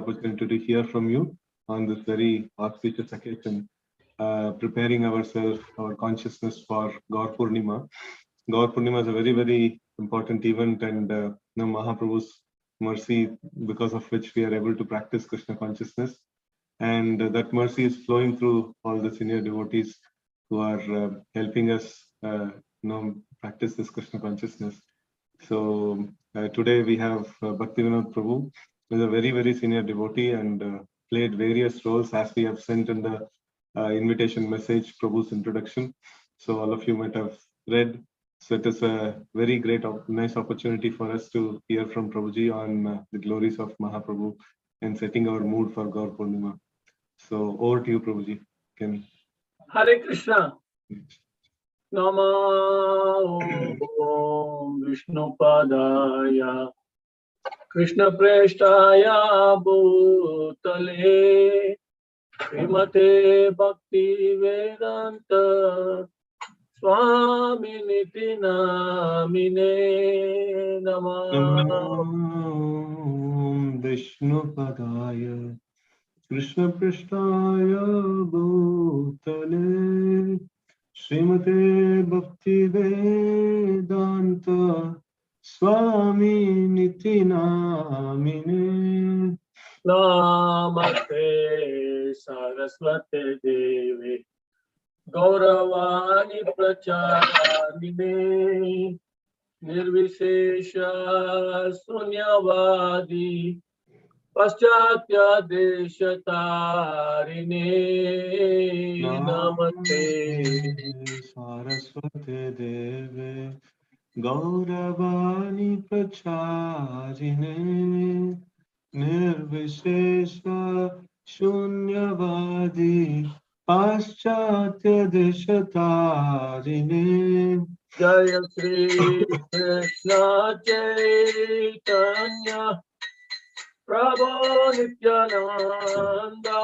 opportunity to hear from you on this very auspicious occasion, preparing ourselves, our consciousness for Gaur Purnima. Gaur Purnima is a very, very important event, and Mahaprabhu's mercy, because of which we are able to practice Krishna consciousness. And that mercy is flowing through all the senior devotees who are helping us practice this Krishna consciousness. So today we have Bhakti Vinod Prabhu, who is a very, very senior devotee and played various roles, as we have sent in the invitation message, Prabhu's introduction. So all of you might have read. So it is a very great, nice opportunity for us to hear from Prabhuji on the glories of Mahaprabhu and setting our mood for Gaur Purnima. So over to you, Prabhuji. Hare Krishna. Namo Vishnu Padaya Krishna Preshtaya Bhutale Srimate Bhakti Vedanta Swami Niti Namine Namo Vishnu Padaya Krishna Preshtaya Bhutale Srimate Bhakti Vedanta Swami Niti Namine Namaste Saraswate Devi Gauravani Pracharine Nirvishesha Sunyavadi Paschatya Deshatarine Namaste Saraswate Deve Gauravani Pracharine Nirvishesha Shunyavadi Paschatya Deshatarine Jaya Sri Krishna Chaitanya Prabhu Nityananda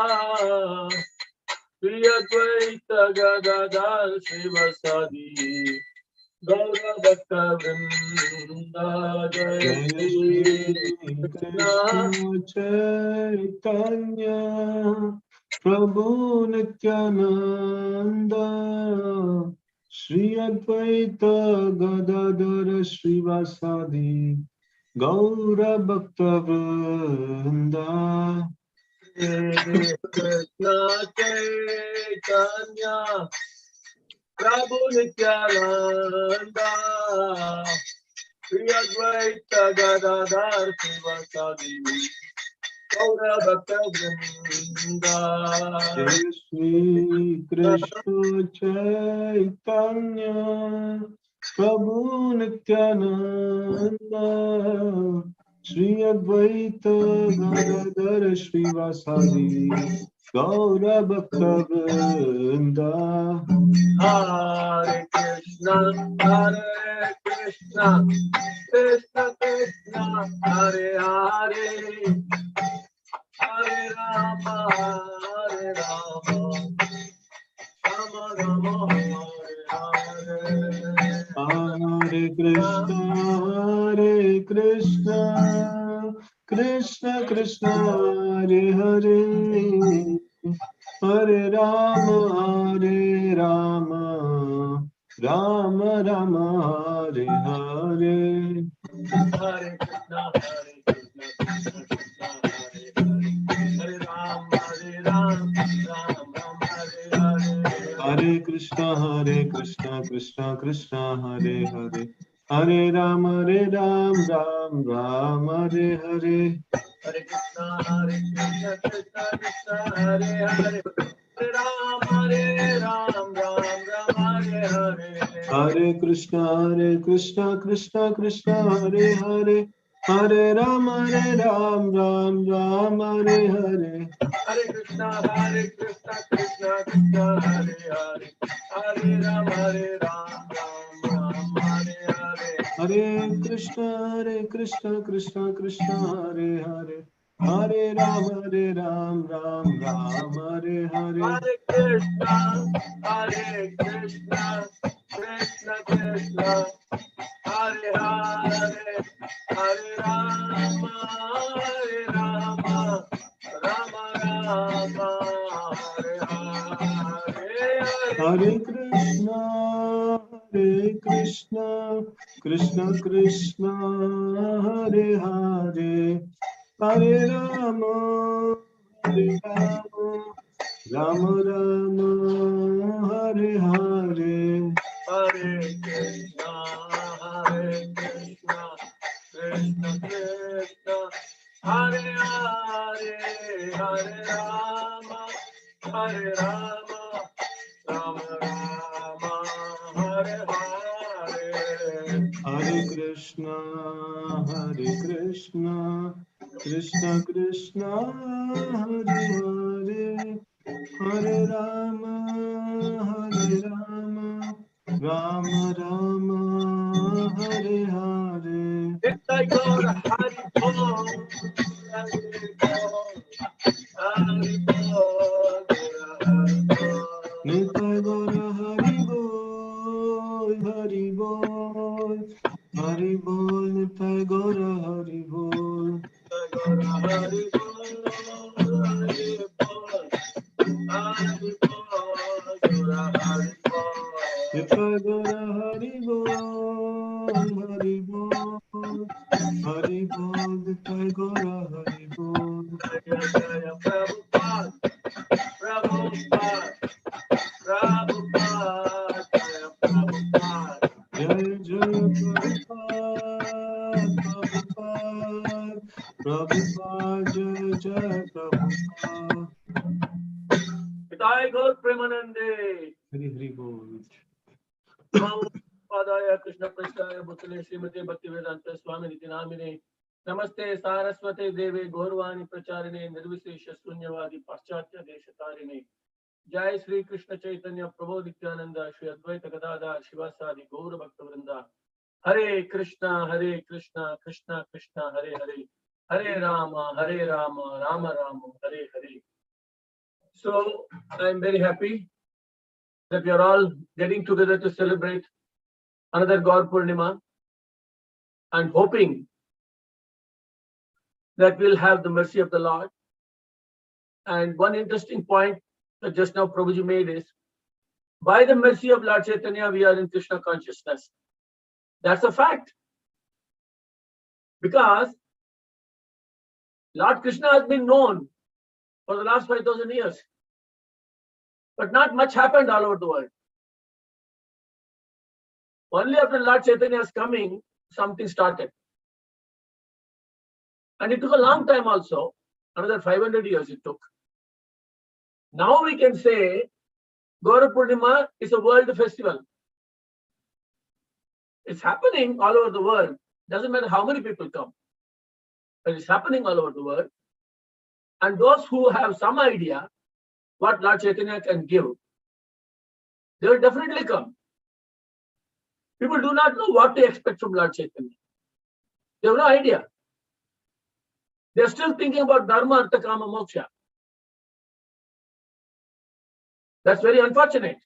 Shri Advaita Gadadhar Srivasadi Gaura Bhakta Vrinda Jaya Shri Krishna Chaitanya Prabhu Nityananda Shri Advaita Gadadhar Srivasadi Gaura Bhakta Vrinda Krishna Chaitanya Prabhu Nityananda Shri Advaita Gadadhar Srivasadi Gaura Bhakta Vrinda Jai Shri Krishna Chaitanya Prabhu Nityananda Shri Advaita Gadadhar Srivasadi Gaura Bhakta Vrinda Hare Krishna Krishna Krishna Hare Hare Hare Rama Rama Rama Hare Krishna Krishna Krishna Hare Hare Hare Rama Rama Rama Hare Hare Hare Krishna Krishna Hare Rama Rama Hare Hare Hare Krishna Krishna Krishna Hare Hare Hare Rama Ram Hare Hare Hare Krishna Krishna Krishna Hare Hare Hare Rama Ram Hare Hare Hare Krishna Krishna Krishna Hare Hare Hare Rama Ram Hare Hare Hare Krishna Krishna Krishna Hare Hare Hare Rama Ram Hare Hare Hare Krishna Krishna Krishna Hare Hare Hare Rama Ram Hare Hare Hare Krishna Krishna Krishna Hare Hare Hare Rama Hare Krishna, Krishna Krishna, Hare Hare, Hare Rama, Hare Rama, Rama Rama, Hare Hare. Hare Krishna, Krishna Krishna, Hare Hare, Hare Rama, Hare Rama, Rama Rama, Hare Hare. Hare Krishna, Krishna Krishna, Hare Hare, Hare Rama, Rama Rama, Hare Hare. Nitai Gaura Hari Bol, Hari Bol, Hari Bol, Hari Bol. Nitai Gaura Hari Bol, Hari Bol, Hari Bol, Nitai Gaura Hari Bol. Gaura Hari Bol, Hari Bol, Hari Bol, Gaura Hari Bol. Nitai Gaura Hari Bol, Hari Bol, Hari Bol, Nitai Gaura Hari Bol. Jaya Jaya Prabhupada, Prabhupada, Prabhupada, Jaya Prabhupada. Jaya Jaya Prabhupada, Prabhupada, Prabhupada, Jaya Jaya Prabhupada. Nitai Gaur Premanande, Hari Hari Bol. Padaya Krishna Prasthaya Bhutale Srimati Bhaktivedanta Swami Nitinamine Namaste Saraswate Deve Gaurvani Pracharine Nirvisesha Sunyavadi Paschatya Deshatarine Jai Sri Krishna Chaitanya Prabhu Nityananda Shri Advaita Gadadhar Shivasadi Gaura Bhaktavrinda Hare Krishna Krishna Krishna Hare Hare Hare Rama Rama Rama Hare Hare. So I am very happy that we are all getting together to celebrate another Gaur Purnima and hoping that we'll have the mercy of the Lord. And one interesting point that just now Prabhuji made is, by the mercy of Lord Chaitanya, we are in Krishna consciousness. That's a fact. Because Lord Krishna has been known for the last 5,000 years. But not much happened all over the world. Only after Lord Chaitanya's coming, something started. And it took a long time also, another 500 years it took. Now we can say Gaura Purnima is a world festival. It's happening all over the world. Doesn't matter how many people come. But it's happening all over the world. And those who have some idea what Lord Chaitanya can give, they will definitely come. People do not know what to expect from Lord Chaitanya. They have no idea. They are still thinking about Dharma, Artha, Kama, Moksha. That's very unfortunate.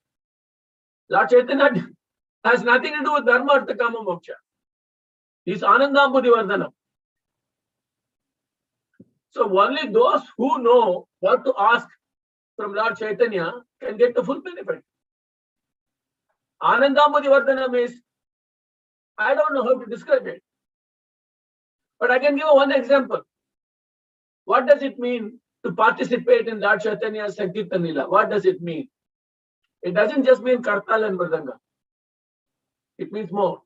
Lord Chaitanya has nothing to do with Dharma, Artha, Kama, Moksha. He's Anandam Buddhivardhanam. So only those who know what to ask from Lord Chaitanya can get the full benefit. Anandam Buddhivardhanam is, I don't know how to describe it. But I can give one example. What does it mean to participate in Lord Chaitanya's Sankirtan Lila? What does it mean? It doesn't just mean Kartal and Mridanga. It means more.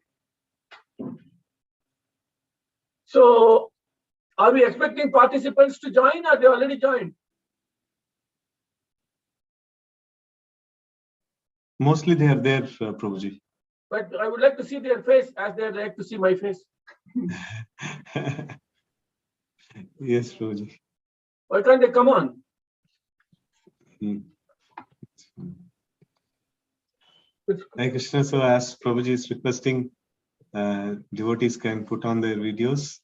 So, are we expecting participants to join or they already joined? Mostly they are there, Prabhuji. But I would like to see their face as they like to see my face. Yes, Prabhuji. Why can't they come on? Hare Krishna. So as Prabhuji is requesting, devotees can put on their videos.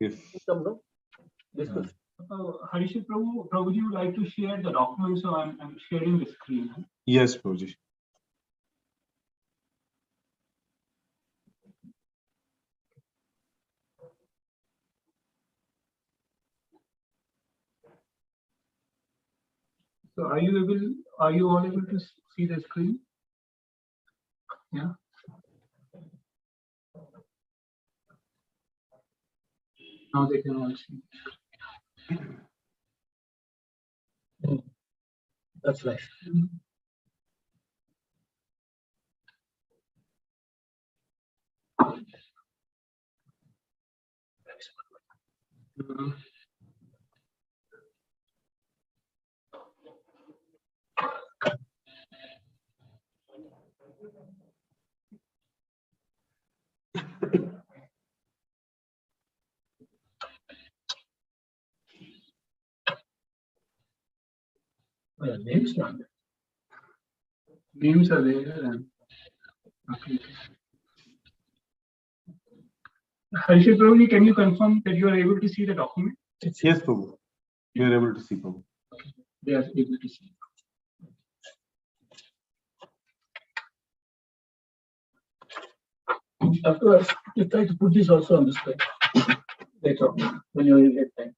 If Harishit Prabhuji would like to share the document, so I'm sharing the screen. yes, Prabhuji. So are you all able to see the screen? Yeah. Now they can all see. That's nice. Well, name's not there. Names are there and okay. Harshit Prabhu, can you confirm that you are able to see the document? Yes, Prabhu. We are able to see, Prabhu. They are able to see. Afterwards, you try to put this also on the screen later on when you get time.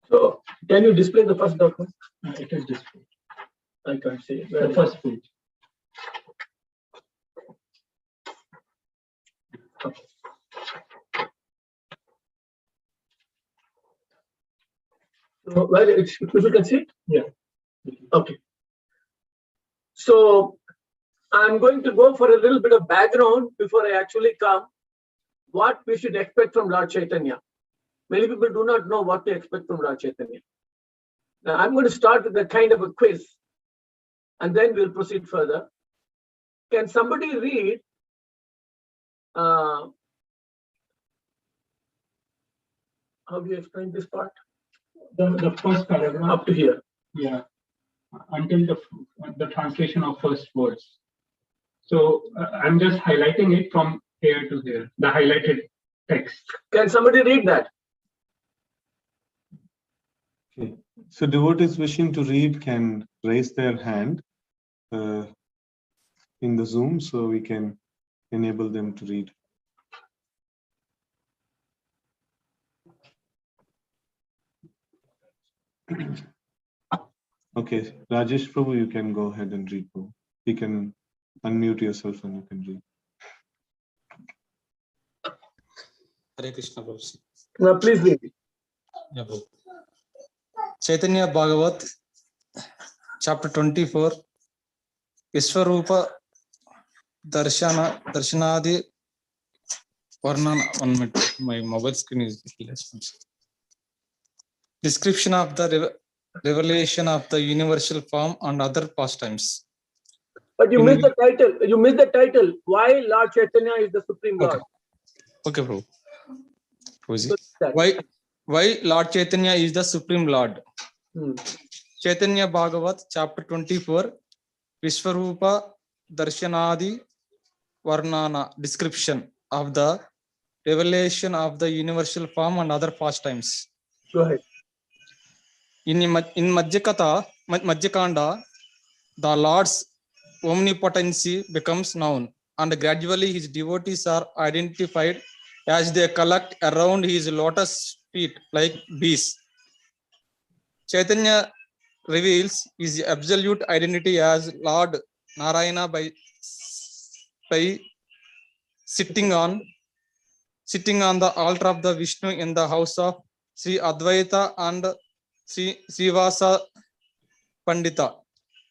So, can you display the first document? It is displayed. I can't see it. The first page. Okay. So, where it's, people can see it? Yeah. Okay. So, I'm going to go for a little bit of background before I actually come. What we should expect from Lord Chaitanya. Many people do not know what to expect from Lord Chaitanya. Now, I'm going to start with a kind of a quiz, and then we'll proceed further. Can somebody read how do you explain this part? The first paragraph Up to here. Yeah, until the translation of first words. So I'm just highlighting it from here to here, the highlighted text. Can somebody read that? Okay. So devotees wishing to read can raise their hand in the Zoom, so we can enable them to read. Okay, Rajesh Prabhu, you can go ahead and read, Prabhu. You can unmute yourself and you can read. Hare Krishna, Prabhu. No, please read it. Yeah, Prabhu. Chaitanya Bhagavat, chapter 24, Vishwarupa Darshanadi Varnana. 1 minute, my mobile screen is less. Description of the revelation of the universal form and other pastimes. But you missed the title. You missed the title. Why Lord Chaitanya is the Supreme Lord? Okay, Prabhu. Why Lord Chaitanya is the Supreme Lord? Chaitanya Bhagavat, chapter 24, Vishwarupa Darshanadi Varnana, description of the revelation of the universal form and other pastimes. Go ahead. In Madhyakanda, the Lord's omnipotency becomes known, and gradually his devotees are identified as they collect around his lotus feet like bees. Chaitanya reveals his absolute identity as Lord Narayana by sitting on the altar of the Vishnu in the house of Sri Advaita and Sri Srivasa Pandita.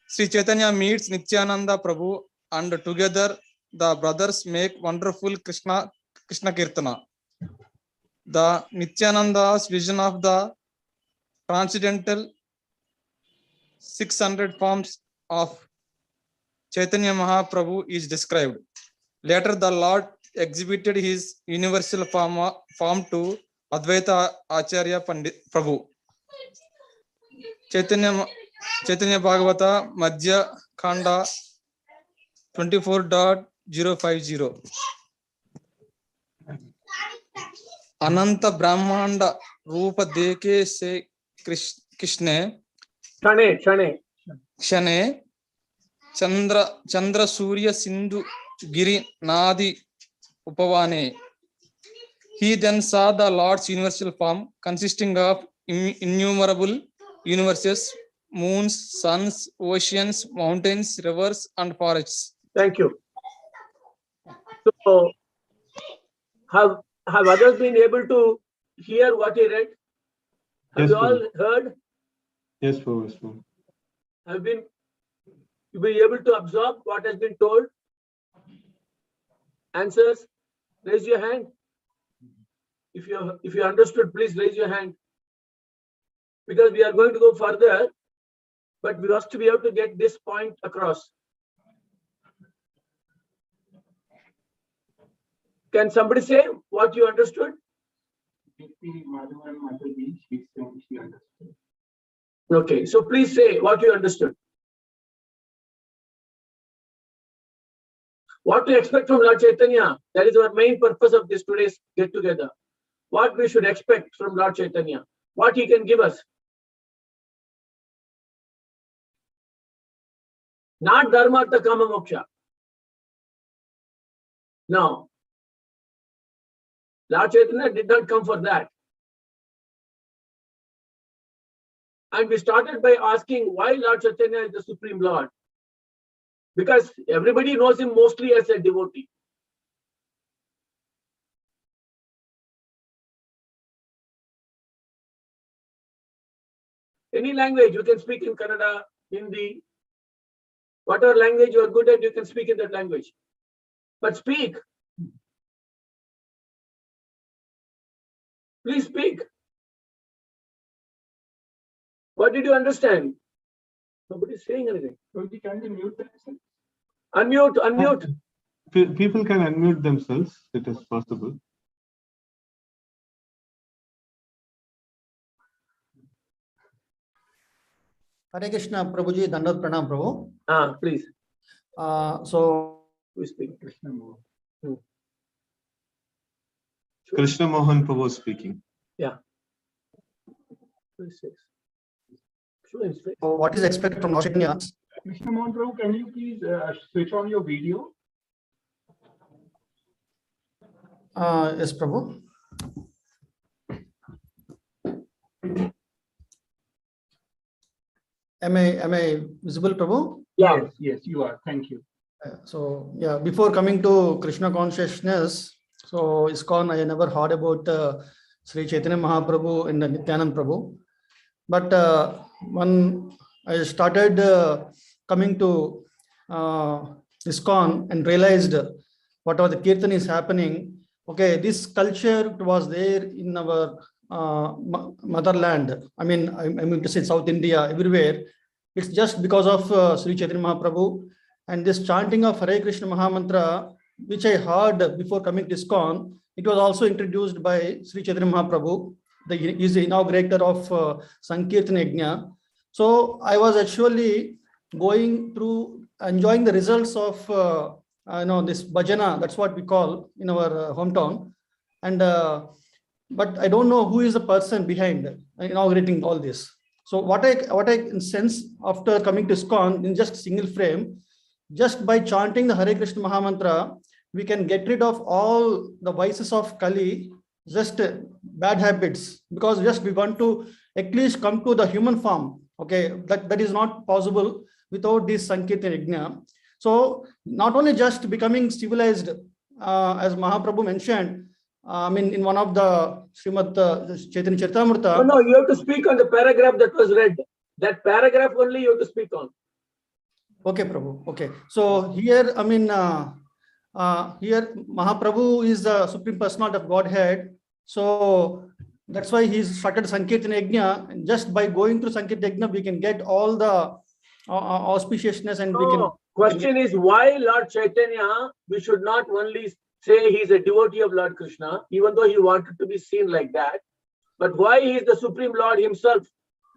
Sri Chaitanya meets Nityananda Prabhu, and together the brothers make wonderful Krishna Kirtana. The Nityananda's vision of the transcendental 600 forms of Chaitanya Mahaprabhu is described. Later, the Lord exhibited his universal form to Advaita Acharya Prabhu. Chaitanya Bhagavata Madhya Khanda 24.050. Ananta Brahmanda Rupa Deke se Krishne Kshane Chandra Surya Sindhu Giri Nadi Upavane. He then saw the Lord's universal form consisting of innumerable universes, moons, suns, oceans, mountains, rivers, and forests. Thank you. So, have others been able to hear what he read? Have Yes, you all Prabhu. heard? Yes, Prabhu. Yes, Prabhu. You be able to absorb what has been told? Answers? Raise your hand. If you understood, please raise your hand. Because we are going to go further, but we have to be able to get this point across. Can somebody say what you understood? Okay, so please say what you understood. What to expect from Lord Chaitanya? That is our main purpose of this today's get together. What we should expect from Lord Chaitanya? What he can give us? Not dharma, artha, kama, moksha. No. Lord Chaitanya did not come for that. And we started by asking why Lord Chaitanya is the Supreme Lord. Because everybody knows him mostly as a devotee. Any language, you can speak in Kannada, Hindi, whatever language you are good at, you can speak in that language. But speak. Please speak. What did you understand? Nobody is saying anything. Can they mute themselves? Unmute. People can unmute themselves. It is possible. Hare Krishna, Prabhuji, Dandot Pranam, Prabhu. Please. So, We speak. Krishna Mohan Prabhu is speaking. Yeah. so what is expected from Lord Chaitanya? Mr. Monroe, can you please switch on your video? Yes, Prabhu. Am I visible, Prabhu? Yeah. Yes, you are. Thank you. So, yeah, before coming to Krishna consciousness, so ISKCON, I never heard about Sri Chaitanya Mahaprabhu and Nityanand Prabhu. But when I started coming to ISKCON and realized whatever the kirtan is happening, okay, this culture was there in our motherland. I mean to say South India, everywhere. It's just because of Sri Chaitanya Mahaprabhu and this chanting of Hare Krishna Mahamantra, which I heard before coming to ISKCON. It was also introduced by Sri Chaitanya Mahaprabhu. He is the inaugurator of Sankirtan Yajna. So I was actually going through, enjoying the results of this bhajana. That's what we call in our hometown. And but I don't know who is the person behind inaugurating all this. So what I sense after coming to ISKCON in just single frame, just by chanting the Hare Krishna Mahamantra, we can get rid of all the vices of Kali, just bad habits, because just we want to at least come to the human form. Okay, that is not possible without this Sankirtan Yajna. So not only just becoming civilized, as Mahaprabhu mentioned, in one of the Srimad Chaitanya Charitamrita. No, you have to speak on the paragraph that was read. That paragraph only you have to speak on. Okay, Prabhu. Okay. So here, here Mahaprabhu is the Supreme Personality of Godhead. So that's why he started Sankirtan Yajna. And just by going through Sankirtan Yajna, we can get all the auspiciousness and we can. Question is why Lord Chaitanya, we should not only say he's a devotee of Lord Krishna, even though he wanted to be seen like that, but why he is the Supreme Lord himself.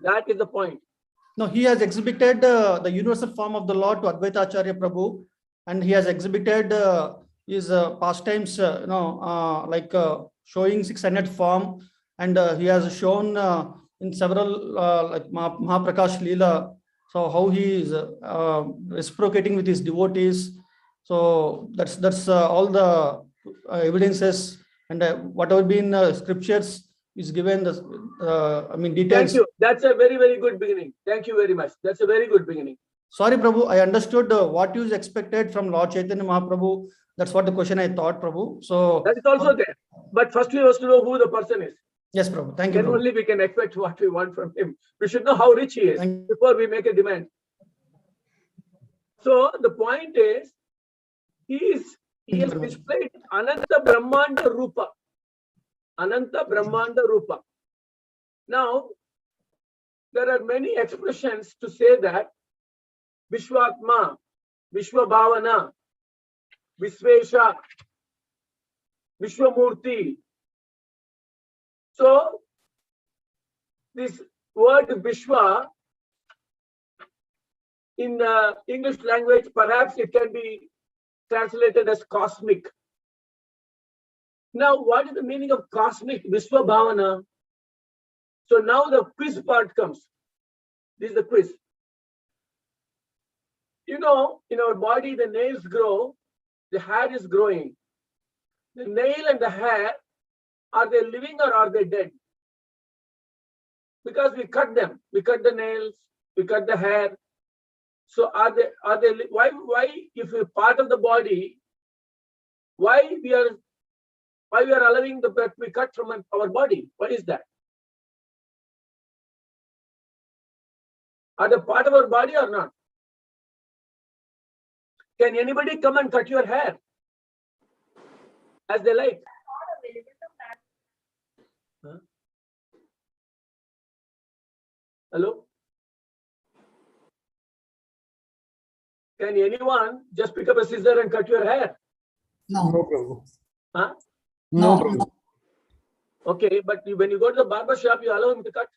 That is the point. No, he has exhibited the universal form of the Lord to Advaita Acharya Prabhu, and he has exhibited his pastimes, like showing 600 form, and he has shown in several like Mahaprakash Leela, so how he is reciprocating with his devotees. So that's all the evidences and whatever been scriptures is given, the details. Thank you. That's a very, very good beginning. Thank you very much. That's a very good beginning. Sorry, Prabhu, I understood what is expected from Lord Chaitanya Mahaprabhu. That's what the question I thought, Prabhu. So that is also there. But first we have to know who the person is. Yes, Prabhu. Thank you. Then Prabhu. only we can expect what we want from him. We should know how rich he is before we make a demand. So the point is, he has displayed Ananta Brahmanda Rupa. Ananta Brahmanda Rupa. Now, there are many expressions to say that Vishwatma, Vishwabhavana, Visvesha, Vishwamurti. So, this word Vishwa in English language, perhaps it can be translated as cosmic. Now, what is the meaning of cosmic, Vishwabhavana? So now the quiz part comes. This is the quiz. You know, in our body, the nails grow, the hair is growing. The nail and the hair, are they living or are they dead? Because we cut them. We cut the nails, we cut the hair. So are they why if we're part of the body, why we are allowing the blood to be cut from our body? What is that? Are they part of our body or not? Can anybody come and cut your hair as they like? Huh? Hello? Can anyone just pick up a scissor and cut your hair? No. No, Prabhu. Huh? No, No. Prabhu. Okay, but when you go to the barber shop, you allow him to cut?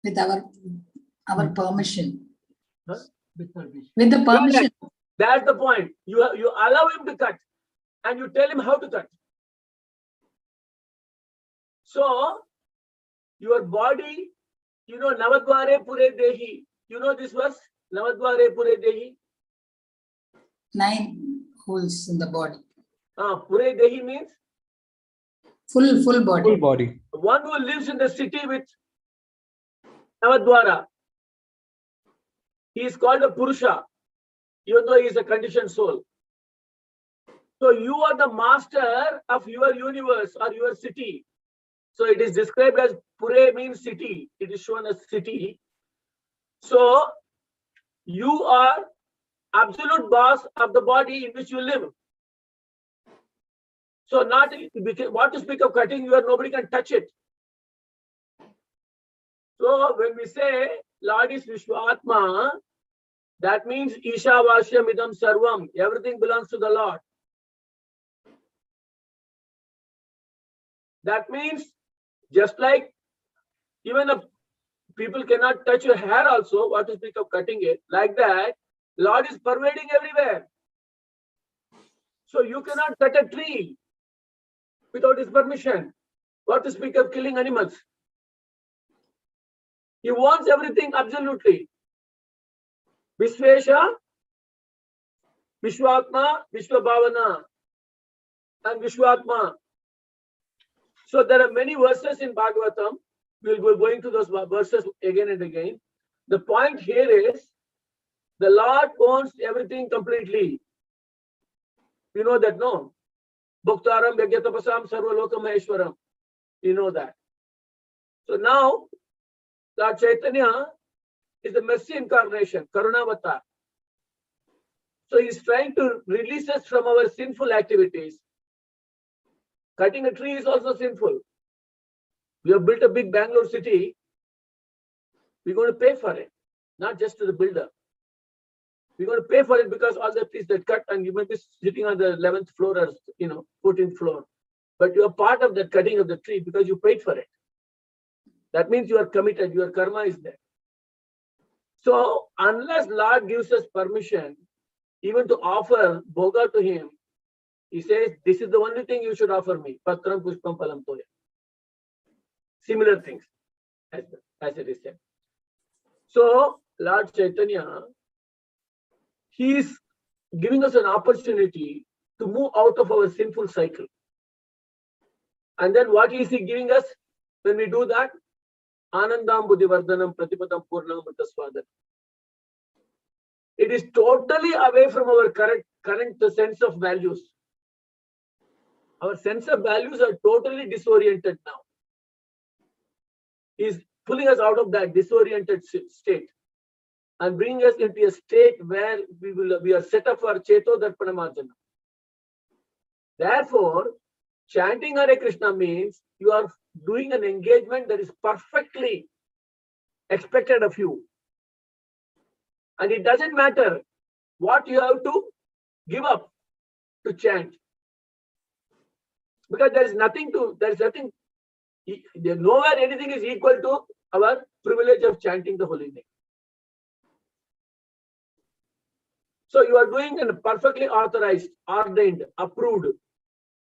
With our permission. Huh? With the permission. That's the point. You allow him to cut and you tell him how to cut. So, your body, you know, Navadvare Pure Dehi. You know this verse? Navadvare Pure Dehi. 9 holes in the body. Pure Dehi means? Full body. Full body. One who lives in the city with Navadvara. He is called a Purusha, even though he is a conditioned soul. So you are the master of your universe or your city. So it is described as Pure means city. It is shown as city. So you are absolute boss of the body in which you live. So not what to speak of cutting, nobody can touch it. So when we say Lord is Vishwatma, that means Ishavasya Midam Sarvam. Everything belongs to the Lord. That means just like even if people cannot touch your hair also, what to speak of cutting it, like that, Lord is pervading everywhere. So you cannot cut a tree without his permission. What to speak of killing animals? He wants everything absolutely. Visvesha, Vishwatma, Vishwabhavana, and Vishwatma. So there are many verses in Bhagavatam. We'll be going to those verses again and again. The point here is the Lord owns everything completely. You know that, no? Bhaktaram Yagyatapasam Sarvalokam Maheshwaram. You know that. So now, Lord Chaitanya is the mercy incarnation, Karunavatar. So he's trying to release us from our sinful activities. Cutting a tree is also sinful. We have built a big Bangalore city. We're going to pay for it, not just to the builder. We're going to pay for it because all the trees that cut, and you may be sitting on the 11th floor or 14th floor. But you are part of that cutting of the tree because you paid for it. That means you are committed, your karma is there. So unless Lord gives us permission, even to offer bhoga to him, he says, this is the only thing you should offer me. Patram pushpam phalam toya. Similar things, as it is said. So Lord Chaitanya, he is giving us an opportunity to move out of our sinful cycle. And then what is he giving us when we do that? Anandam buddhivardhanam pratipadam purnamrita swadan. It is totally away from our current sense of values. Our sense of values are totally disoriented now. He is pulling us out of that disoriented state and bringing us into a state where we are set up for Cheto Darpana Marjana. Therefore, chanting Hare Krishna means you are doing an engagement that is perfectly expected of you. And it doesn't matter what you have to give up to chant. Because there's nowhere anything is equal to our privilege of chanting the holy name. So you are doing a perfectly authorized, ordained, approved,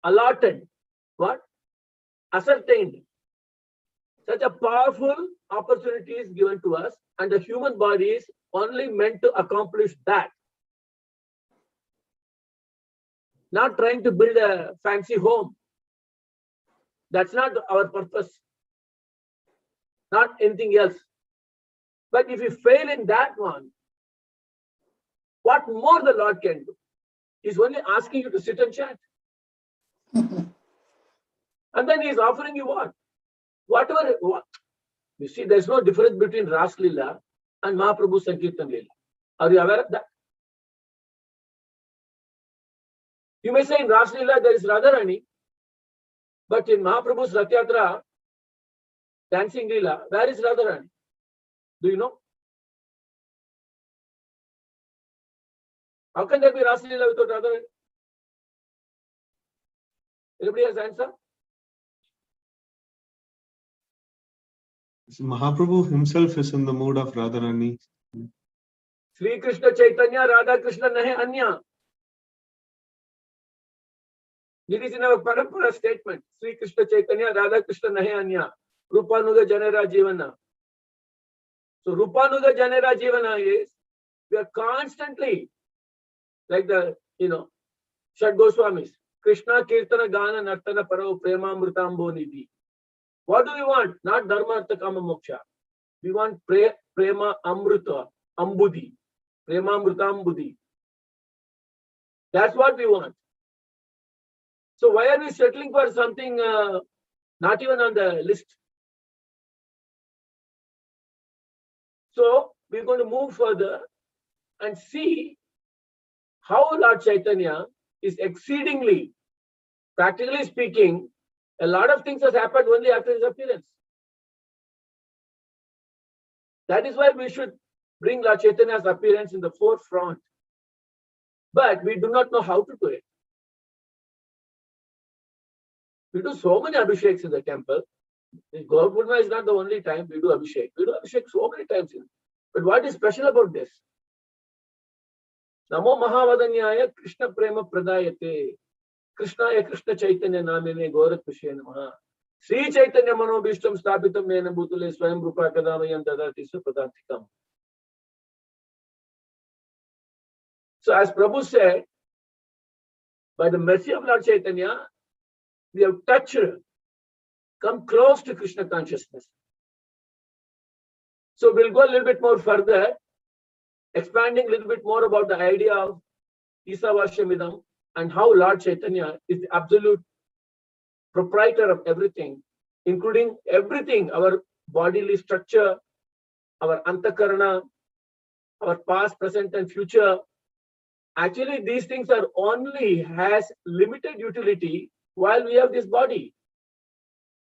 allotted, what? Ascertained. Such a powerful opportunity is given to us, and the human body is only meant to accomplish that. Not trying to build a fancy home. That's not our purpose. Not anything else. But if you fail in that one, what more the Lord can do? He's only asking you to sit and chant. And then he's offering you what? Whatever. You see, there's no difference between Ras Leela and Mahaprabhu Sankirtan Leela. Are you aware of that? You may say in Ras Leela there is Radharani, but in Mahaprabhu's Rath Yatra, dancing Leela, where is Radharani? Do you know? How can there be Ras Leela without Radharani? Anybody has answer? Mahaprabhu himself is in the mood of Radharani. Sri Krishna Chaitanya, Radha Krishna Nahe Anya. It is in our Parampara statement. Sri Krishna Chaitanya, Radha Krishna Nahe Anya. Rupanuga Janera Jivana. So Rupanuga Janera Jivana is, we are constantly, like the, Shad Goswamis, Krishna Kirtana Gana Nartana Parao Prema Mritambo Nidhi. What do we want? Not Dharma Artha Kama Moksha. We want Prema Amrita, Ambudhi. Prema Amritambudhi. That's what we want. So why are we settling for something not even on the list? So we're going to move further and see how Lord Chaitanya is exceedingly, practically speaking, a lot of things has happened only after his appearance. That is why we should bring Lord Chaitanya's appearance in the forefront. But we do not know how to do it. We do so many abhisheks in the temple. Gaura Purnima is not the only time we do abhishek. We do abhishek so many times. But what is special about this? Namo Mahavadanyaya Krishna Prema Pradayate. Krishnaya Krishna Chaitanya Namine Gaura Kushe Namaha. Sri Chaitanya Manobhishtam Stapitam Mena Bhutale Swayam Rupa Kadamayam Dadati Supadantikam. So as Prabhu said, by the mercy of Lord Chaitanya, we have touched, come close to Krishna consciousness. So we'll go a little bit more further, expanding a little bit more about the idea of Isavashyamidam and how Lord Chaitanya is the absolute proprietor of everything, including everything, our bodily structure, our antakarana, our past, present, and future. Actually, these things are only has limited utility while we have this body,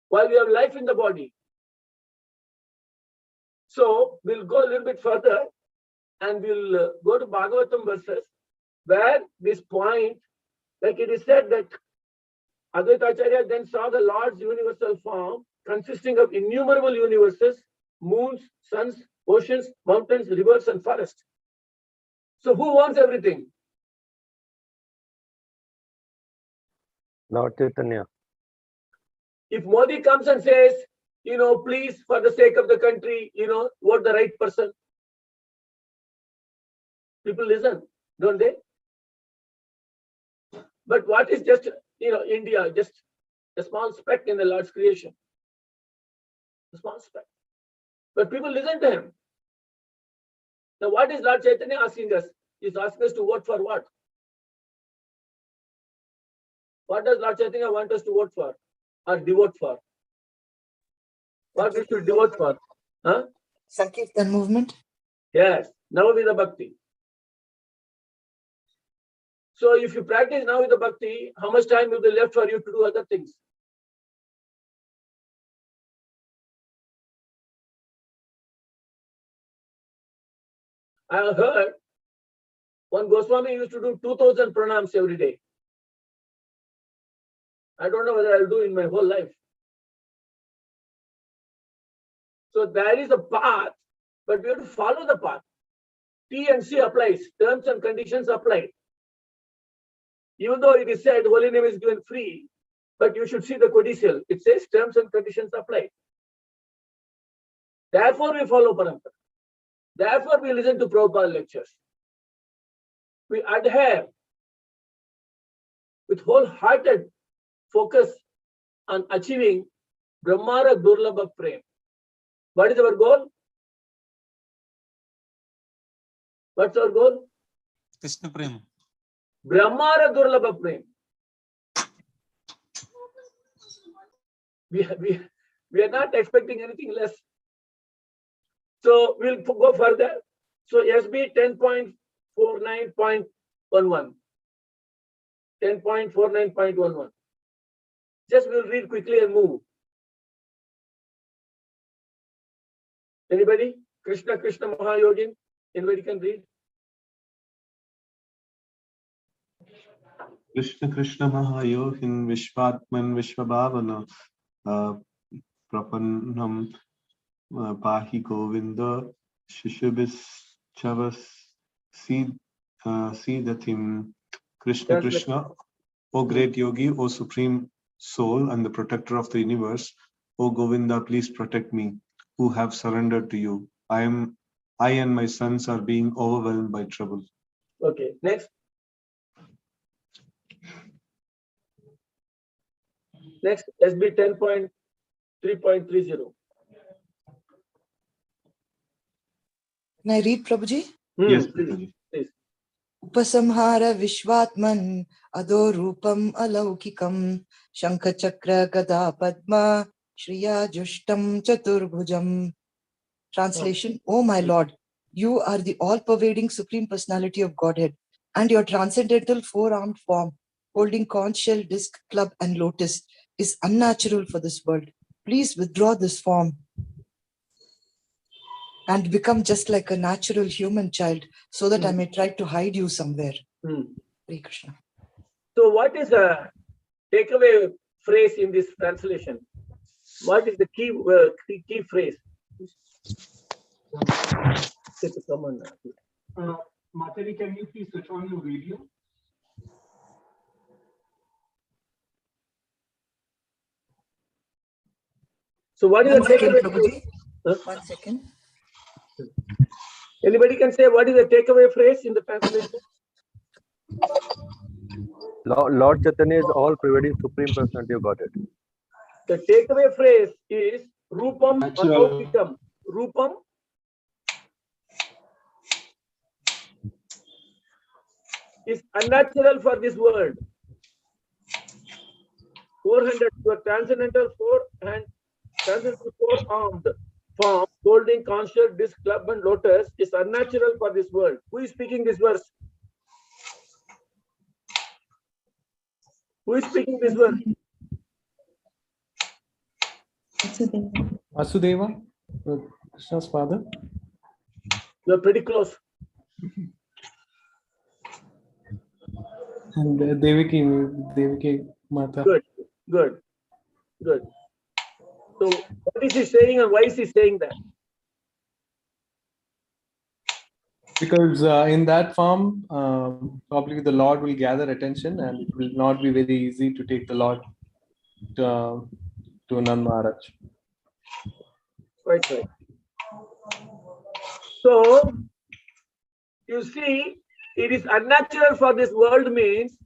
while we have life in the body. So we'll go a little bit further and we'll go to Bhagavatam verses where this point, like it is said that Advaita Acharya then saw the Lord's universal form consisting of innumerable universes, moons, suns, oceans, mountains, rivers, and forests. So who wants everything? Lord Chaitanya. If Modi comes and says, please, for the sake of the country, vote the right person, people listen, don't they? But what is just, India, just a small speck in the Lord's creation. A small speck. But people listen to him. Now, what is Lord Chaitanya asking us? He's asking us to vote for what? What does Lord Chaitanya want us to vote for or devote for? What we should devote for? Huh? Sankirtan movement. Yes, Navavida Bhakti. So if you practice Navavida Bhakti, how much time will be left for you to do other things? I have heard one Goswami used to do 2000 pranams every day. I don't know whether I'll do in my whole life. So there is a path, but we have to follow the path. T and C applies, terms and conditions apply. Even though it is said holy name is given free, but you should see the codicil. It says terms and conditions apply. Therefore, we follow Parampara. Therefore, we listen to Prabhupada lectures. We adhere with wholehearted focus on achieving Brahmara Durlabha Prem. What is our goal? What's our goal? Krishna Prem. Brahmara Durlabha Prem. We are not expecting anything less. So we'll go further. So SB 10.49.11. 10.49.11. Just we'll read quickly and move. Anybody? Krishna Mahayogin? Anybody can read? Krishna Mahayogin Vishvatman Vishvabhavana Prapannam Pahi Govinda Shishubis Chavas Sidatim Krishna, O great yogi, O supreme soul and the protector of the universe, O Govinda, please protect me, who have surrendered to you. I and my sons are being overwhelmed by trouble. Okay, next. Next, SB 10.3.30. Can I read, Prabhuji? Yes, Please. Upasamhara Vishwatman Adorupam Alaukikam Shankha Chakra Gada Padma Shriya Jushtam Chaturbhujam. Translation: O my Lord, you are the all-pervading Supreme Personality of Godhead, and your transcendental four-armed form, holding conch shell, disc, club, and lotus, is unnatural for this world. Please withdraw this form and become just like a natural human child, so that I may try to hide you somewhere. Hare Krishna. So what is the takeaway phrase in this translation? What is the key phrase? Mataji, can you please switch on your video? So what is the takeaway? Huh? 1 second. Anybody can say what is the takeaway phrase in the translation? Lord Chaitanya is all pervading Supreme Personality of Godhead. The takeaway phrase is Rupam Alaukikam. Rupam is unnatural for this world. 400, your transcendental four-armed form, holding conch shell, disc, club, and lotus is unnatural for this world. Who is speaking this verse? Who is speaking this verse? Vasudeva, Krishna's father. You are pretty close. And Devaki Mata. Good. So what is he saying and why is he saying that? Because in that form, probably the Lord will gather attention, and it will not be very easy to take the Lord to Nand Maharaj. Right. So you see, it is unnatural for this world means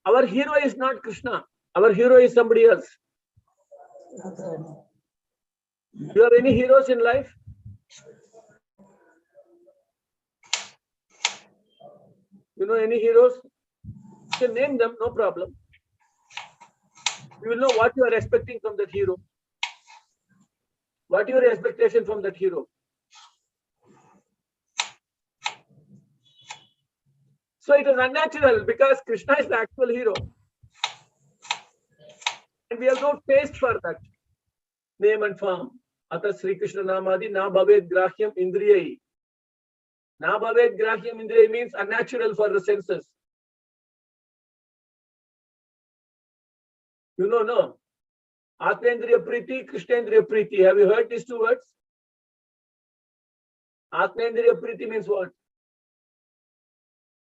our hero is not Krishna. Our hero is somebody else. Do you have any heroes in life? You know any heroes? You can name them, no problem. You will know what you are expecting from that hero. What is your expectation from that hero? So it is unnatural because Krishna is the actual hero. And we have no taste for that name and form. Ata Sri Krishna Namadi na bhaved grahyam indriyai. Na bhaved grahyam indriyai means unnatural for the senses. You know, no. Atmendriya Priti, Krishnendriya Priti. Have you heard these two words? Atmendriya Priti means what?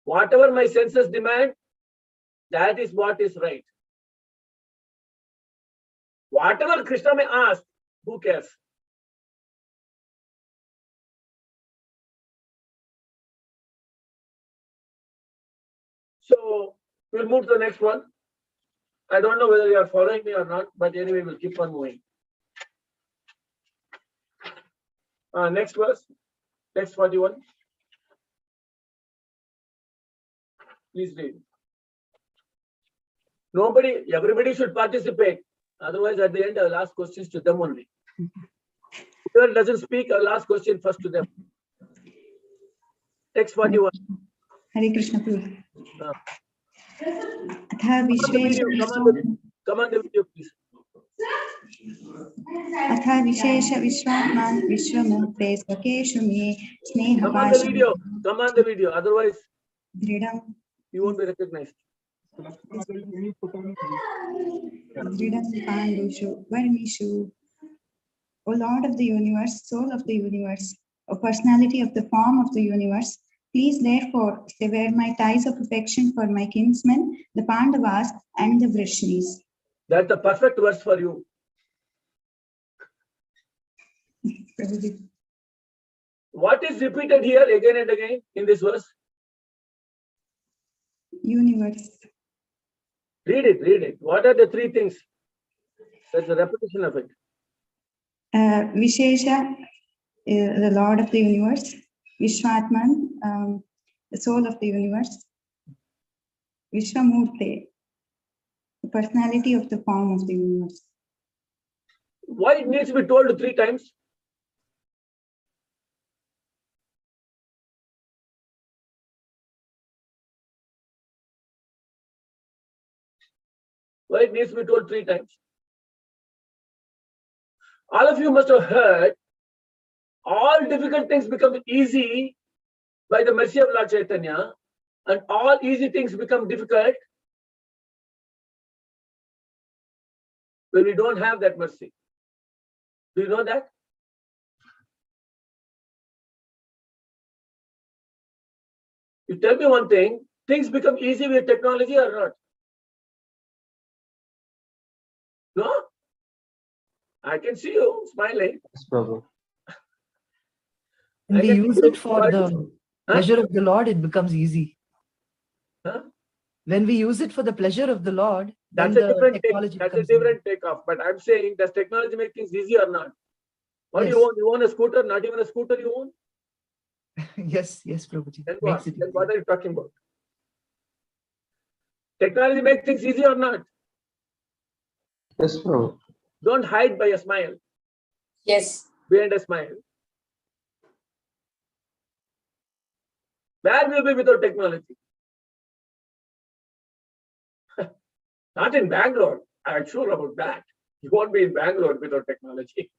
Whatever my senses demand, that is what is right. Whatever Krishna may ask, who cares? So we'll move to the next one. I don't know whether you are following me or not, but anyway, we'll keep on moving. Next verse, text 41. Please read. Everybody should participate. Otherwise, at the end, I will ask questions to them only. Whoever doesn't speak, I will ask question first to them. Text 41. Hare Krishna Prabhu. Come on the video, please. Atha Vishesha Vishwatman Vishwamukte Svakeshu Me Sneha Come on the video. Come on the video. Otherwise, Dridam you won't be recognized. Dridam Pandushu Varnishu. O Lord of the universe, soul of the universe, O personality of the form of the universe, please therefore sever my ties of affection for my kinsmen, the Pandavas and the Vrishnis. That's the perfect verse for you. What is repeated here again and again in this verse? Universe. Read it. What are the three things? That's a repetition of it. Vishesha, the Lord of the universe. Vishwatman, the soul of the universe. Vishwamurte, the personality of the form of the universe. Why it needs to be told 3 times? Why it needs to be told 3 times? All of you must have heard, all difficult things become easy by the mercy of Lord Chaitanya, and all easy things become difficult when we don't have that mercy. Do you know that? You tell me one thing, things become easy with technology or not? No? I can see you smiling. Yes, Prabhu. When we use it for the pleasure of the Lord, it becomes easy. Huh? When we use it for the pleasure of the Lord, then That's a the different technology that's a becomes different takeoff. But I'm saying, does technology make things easy or not? What do Yes. you own? You own a scooter, not even a scooter you own? easy. Yes, Prabhuji. Then Makes what? it Then easy. what are you talking about? Technology makes things easy or not? Yes, Prabhu. Don't hide by a smile, Yes. behind a smile. Where will be without technology? Not in Bangalore. I'm sure about that. You won't be in Bangalore without technology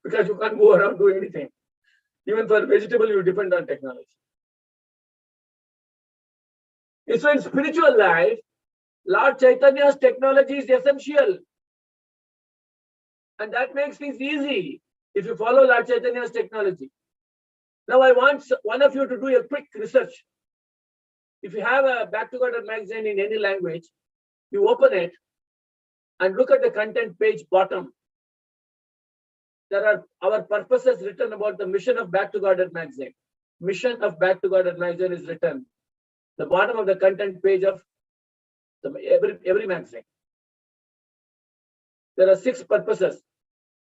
because you can't go around doing anything. Even for vegetable, you depend on technology. So in spiritual life, Lord Chaitanya's technology is essential. And that makes things easy if you follow Lord Chaitanya's technology. Now I want one of you to do a quick research. If you have a Back to God magazine in any language, you open it and look at the content page bottom. There are our purposes written about the mission of Back to God magazine. Mission of Back to God magazine is written. The bottom of the content page of every magazine. There are 6 purposes.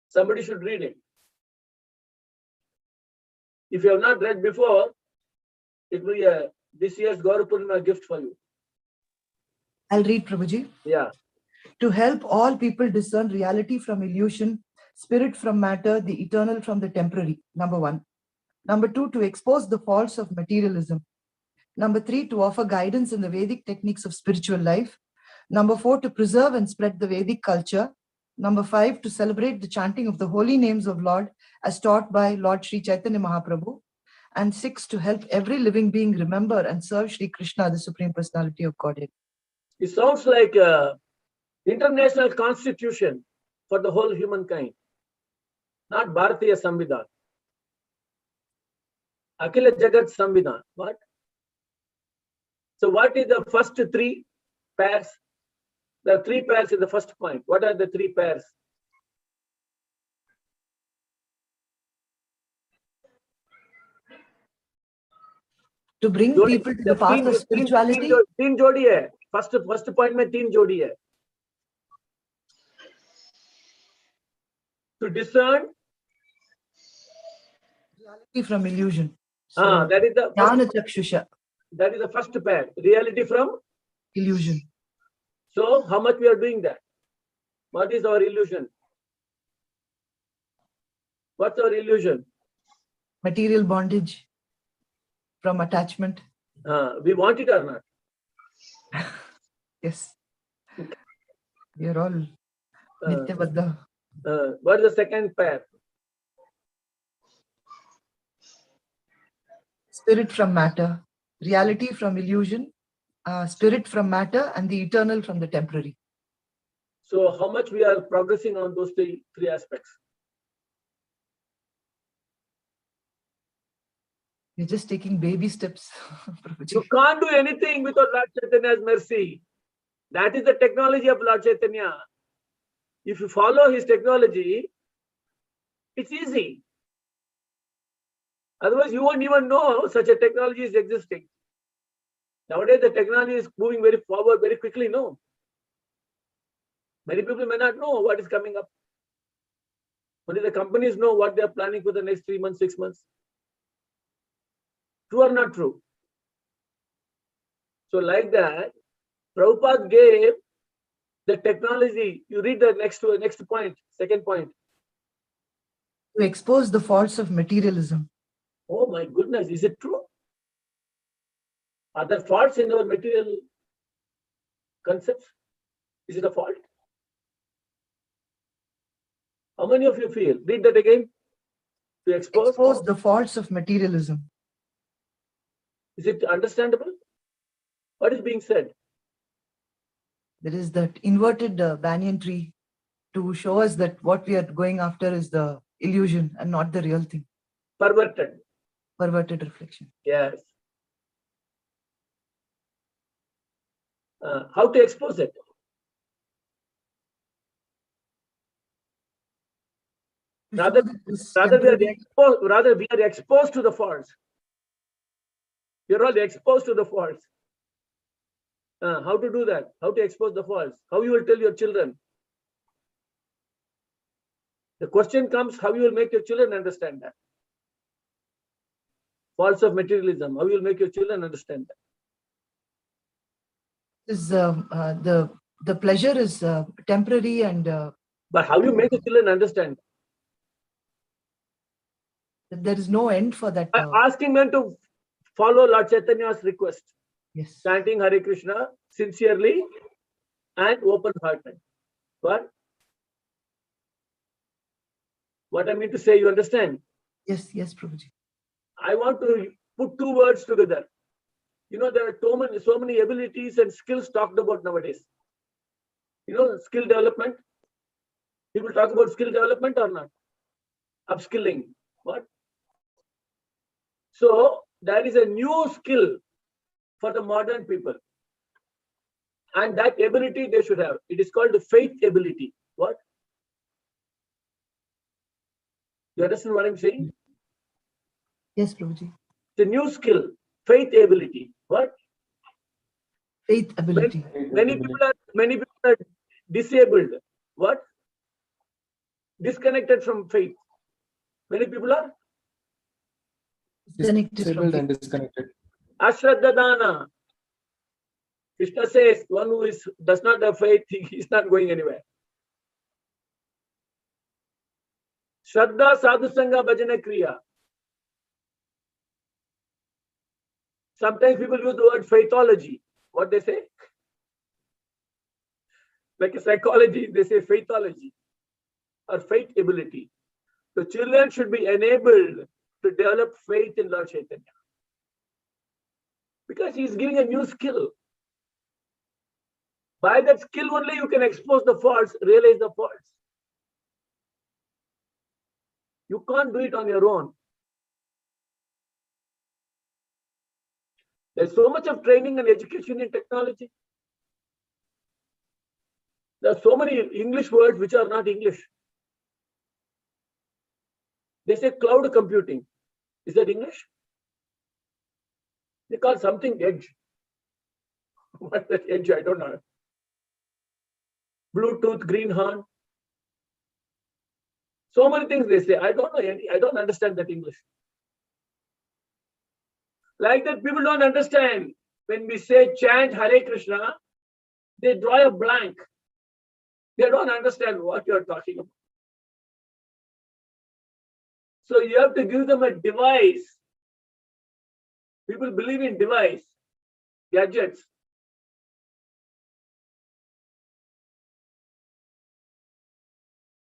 Somebody should read it. If you have not read before, it will be this year's Gaura Purnima gift for you. I'll read, Prabhuji. Yeah. To help all people discern reality from illusion, spirit from matter, the eternal from the temporary, number 1. Number 2, to expose the faults of materialism. Number 3, to offer guidance in the Vedic techniques of spiritual life. Number 4, to preserve and spread the Vedic culture. Number 5, to celebrate the chanting of the holy names of Lord as taught by Lord Sri Chaitanya Mahaprabhu. And 6, to help every living being remember and serve Sri Krishna, the Supreme Personality of Godhead. It sounds like an international constitution for the whole humankind, not Bharatiya Samvidhan. Akhila Jagat Samvidhan. What? So what is the first 3 pairs? There are 3 pairs in the first point. What are the 3 pairs? To bring people to the path of spirituality. 3 jodi hai. First point mein 3 jodi hai. To discern reality from illusion. So, that is the Jnana Chakshusha. That is the first pair. Reality from illusion. So how much we are doing that? What is our illusion? What's our illusion? Material bondage from attachment. We want it or not? Yes. We are all Nitya Baddha. What is the second pair? Spirit from matter, reality from illusion, spirit from matter, and the eternal from the temporary. So how much we are progressing on those 3 aspects? We're just taking baby steps. You can't do anything without Lord Chaitanya's mercy. That is the technology of Lord Chaitanya. If you follow his technology, it's easy. Otherwise, you won't even know such a technology is existing. Nowadays, the technology is moving very forward very quickly, no? Many people may not know what is coming up. Only the companies know what they are planning for the next 3 months, 6 months. True or not true? So like that, Prabhupada gave the technology. You read the next point, second point. To expose the faults of materialism. Oh my goodness, is it true? Are there faults in our material concepts? Is it a fault? How many of you feel? Read that again. To expose the faults of materialism. Is it understandable? What is being said? There is that inverted banyan tree to show us that what we are going after is the illusion and not the real thing. Perverted. Perverted reflection. Yes. How to expose it? Rather we are exposed to the faults. We are all exposed to the faults. How to do that? How to expose the faults? How you will tell your children? The question comes, how you will make your children understand that? Faults of materialism. How you will make your children understand that? Is the pleasure is temporary and. But how you make the children understand? There is no end for that. Asking them to follow Lord Chaitanya's request. Yes. Chanting Hare Krishna sincerely and open-hearted. What I mean to say, you understand? Yes, Prabhuji. I want to put 2 words together. You know, there are so many abilities and skills talked about nowadays. You know, skill development. People talk about skill development or not? Upskilling. What? So there is a new skill for the modern people. And that ability they should have. It is called the faith ability. What? You understand what I'm saying? Yes, Prabhuji. It's a new skill. Faith ability. What? Faith ability. Many people are disabled. What? disconnected from faith. Many people are Disabled and disconnected. Ashraddadana. Krishna says, one who does not have faith, he is not going anywhere. Shraddha Sadhusanga Bhajana Kriya. Sometimes people use the word faithology. What they say? Like a psychology, they say faithology or faith ability. So children should be enabled to develop faith in Lord Chaitanya. Because he is giving a new skill. By that skill only you can expose the faults, realize the faults. You can't do it on your own. There's so much of training and education in technology. There are so many English words which are not English. They say cloud computing. Is that English? They call something edge. What's that edge? I don't know. Bluetooth, greenhorn. So many things they say. I don't know any. I don't understand that English. Like that, people don't understand. When we say chant Hare Krishna, they draw a blank. They don't understand what you're talking about. So you have to give them a device. People believe in device, gadgets.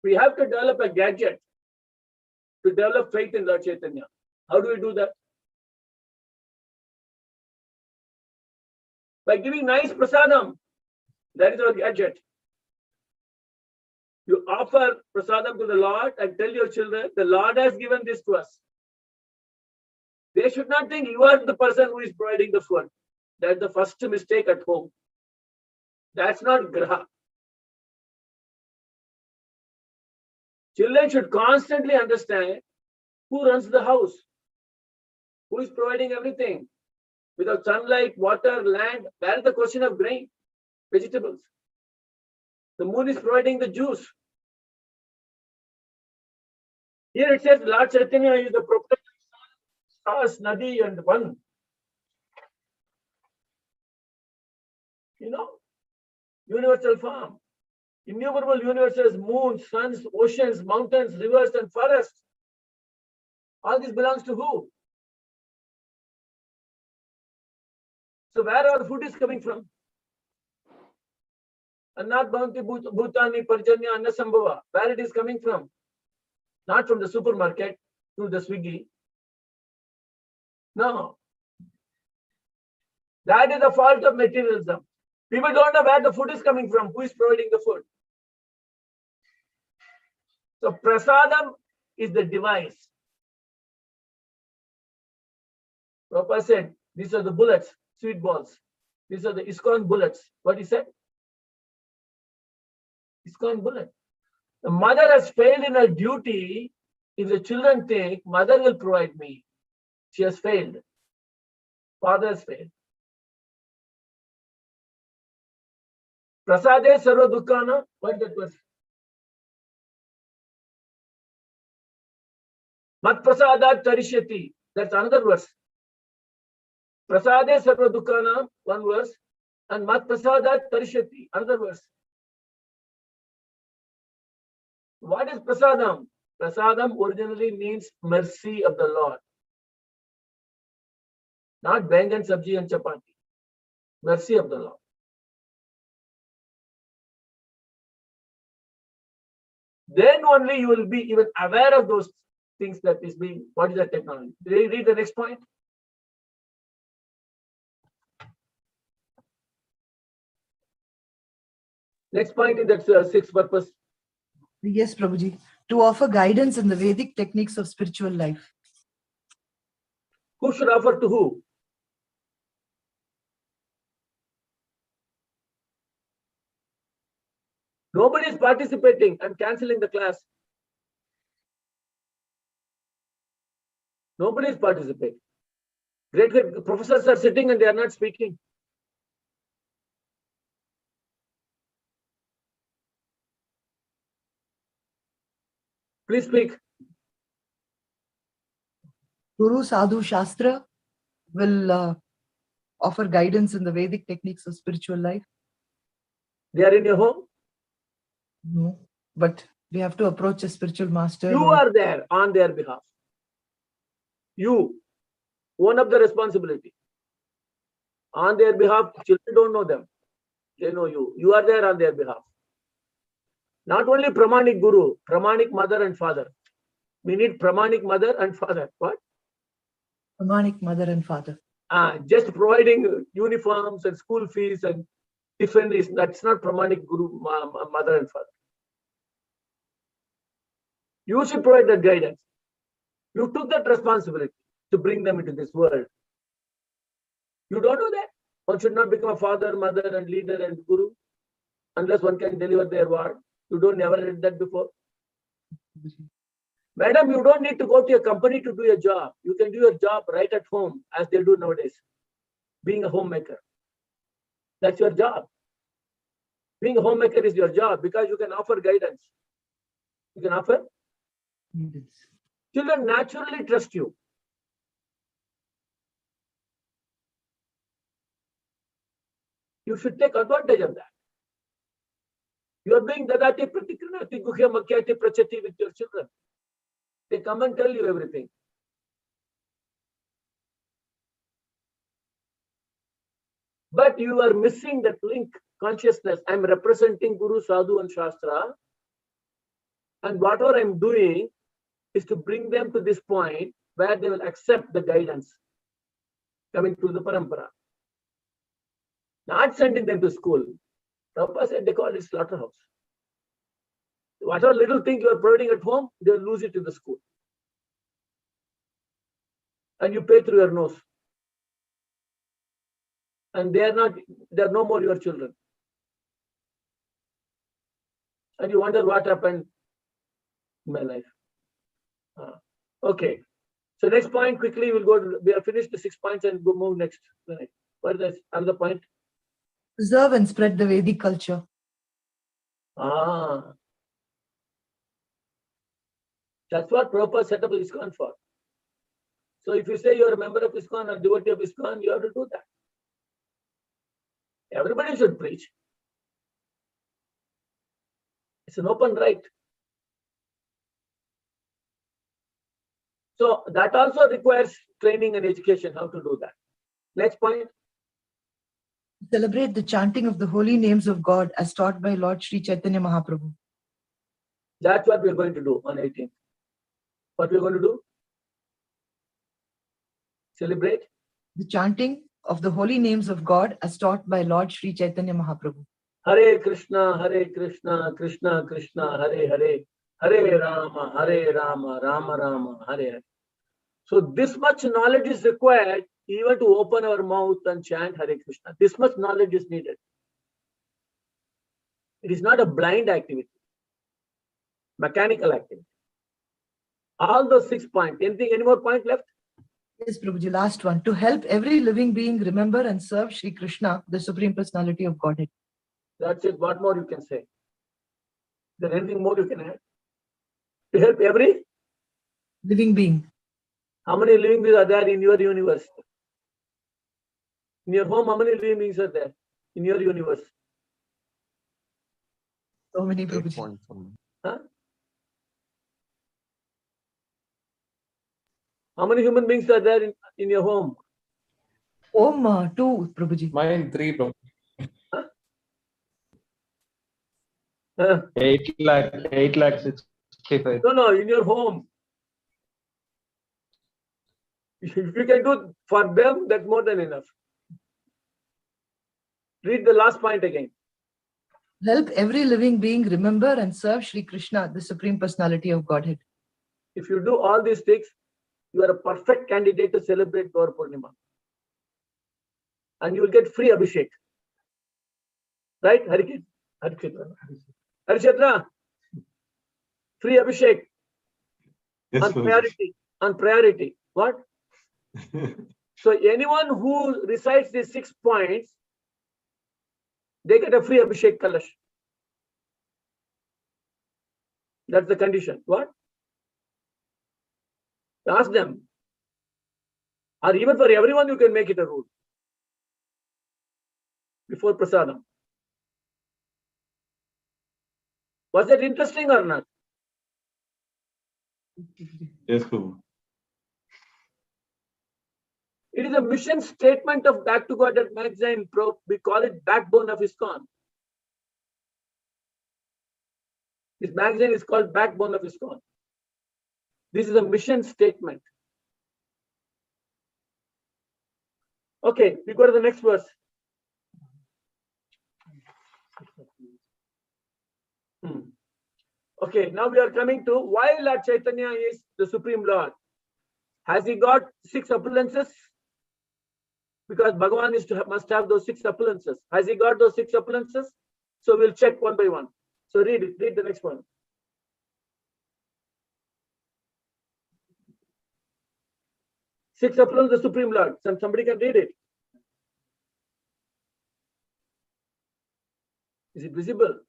We have to develop a gadget to develop faith in Lord Chaitanya. How do we do that? By giving nice prasadam. That is our gadget. You offer prasadam to the Lord and tell your children, the Lord has given this to us. They should not think you are the person who is providing the food. That's the first mistake at home. That's not graha. Children should constantly understand who runs the house, who is providing everything. Without sunlight, water, land, that is the question of grain, vegetables. The moon is providing the juice. Here it says Lord Chaitanya is the proprietor of stars, nadi, and one. You know, universal form. Innumerable universes, moons, suns, oceans, mountains, rivers, and forests. All this belongs to who? So where our food is coming from? Annat Bhavanti Bhutani Parjanya Annasambhava. Where it is coming from? Not from the supermarket, through the Swiggy. No. That is the fault of materialism. People don't know where the food is coming from, who is providing the food. So prasadam is the device. Prabhupada said, these are the bullets, sweet balls. These are the ISKCON bullets. What he said? ISKCON bullet. The mother has failed in her duty. If the children think, mother will provide me. She has failed. Father has failed. Prasade sarva dukkana. What that was? Mat prasadat tarishyati. That's another verse. Prasade sarva dukkana, one verse. And mat prasadat tarishyati, another verse. What is prasadam? Prasadam originally means mercy of the Lord. Not bangan, sabji and chapati. Mercy of the Lord. Then only you will be even aware of those things that is being, what is that technology? Read the next point. Next point is that sixth purpose. Yes, Prabhuji. To offer guidance in the Vedic techniques of spiritual life. Who should offer to who? Nobody is participating. I'm canceling the class. Nobody is participating. Great professors are sitting and they are not speaking. Please speak. Guru Sadhu Shastra will offer guidance in the Vedic techniques of spiritual life. They are in your home. No, but we have to approach a spiritual master. You are there on their behalf. You, one of the responsibility. On their behalf, children don't know them. They know you. You are there on their behalf. Not only Pramanik Guru, Pramanik mother and father. We need Pramanik mother and father. What? Pramanik mother and father. Just providing uniforms and school fees and tiffin is that's not Pramanik Guru, mother and father. You should provide that guidance. You took that responsibility to bring them into this world. You don't know that. One should not become a father, mother, and leader and guru unless one can deliver their word. You don't never read that before. Madam, you don't need to go to a company to do your job. You can do your job right at home as they do nowadays. Being a homemaker. That's your job. Being a homemaker is your job because you can offer guidance. You can offer. Children naturally trust you. You should take advantage of that. You are being dadati pratikrinati guhya makyati prachati with your children. They come and tell you everything. But you are missing that link, consciousness. I am representing Guru, Sadhu and Shastra. And whatever I am doing is to bring them to this point where they will accept the guidance coming through the parampara. Not sending them to school. Prabhupada said they call it slaughterhouse. Whatever little thing you are providing at home, they will lose it in the school. And you pay through your nose. And they are no more your children. And you wonder what happened in my life. Okay. So next point, quickly we'll go. We have finished the 6 points and go move next. What is that? Another point? Preserve and spread the Vedic culture. That's what Prabhupada set up ISKCON for. So if you say you're a member of ISKCON or devotee of ISKCON, you have to do that. Everybody should preach. It's an open right. So that also requires training and education, how to do that. Next point. Celebrate the chanting of the holy names of God as taught by Lord Sri Chaitanya Mahaprabhu. That's what we're going to do on 18th. What we're going to do? Celebrate the chanting of the holy names of God as taught by Lord Sri Chaitanya Mahaprabhu. Hare Krishna, Krishna Krishna, Hare Hare, Hare Rama, Rama Rama, Hare Hare. So this much knowledge is required even to open our mouth and chant Hare Krishna. This much knowledge is needed. It is not a blind activity, mechanical activity. All those 6 points. Any more point left? Yes, Prabhuji, last one. To help every living being remember and serve Sri Krishna, the Supreme Personality of Godhead. That's it. What more you can say? Is there anything more you can add? To help every living being. How many living beings are there in your universe? In your home, how many living beings are there in your universe? So many, Prabhuji. Huh? How many human beings are there in your home? Home, 2, Prabhuji. Mine 3, Prabhuji. Huh? 8,65,000. No, in your home. If you can do for them, that's more than enough. Read the last point again. Help every living being remember and serve Sri Krishna, the Supreme Personality of Godhead. If you do all these things, you are a perfect candidate to celebrate Gaura Purnima. And you will get free Abhishek. Right? Harishatra? Free Abhishek. Yes, on priority. What? So anyone who recites these 6 points, they get a free Abhishek Kalash. That's the condition. What? Ask them. Or even for everyone, you can make it a rule. Before prasadam. Was that interesting or not? Yes, Prabhu. It is a mission statement of Back to God magazine. We call it backbone of ISKCON. This magazine is called Backbone of ISKCON. This is a mission statement. Okay, we go to the next verse. Okay, now we are coming to why Lord Chaitanya is the Supreme Lord. Has he got 6 appearances? Because Bhagavan must have those 6 appearances. Has he got those 6 appearances? So we'll check one by one. So read it. Read the next one. Six appearances of the Supreme Lord. Somebody can read it. Is it visible?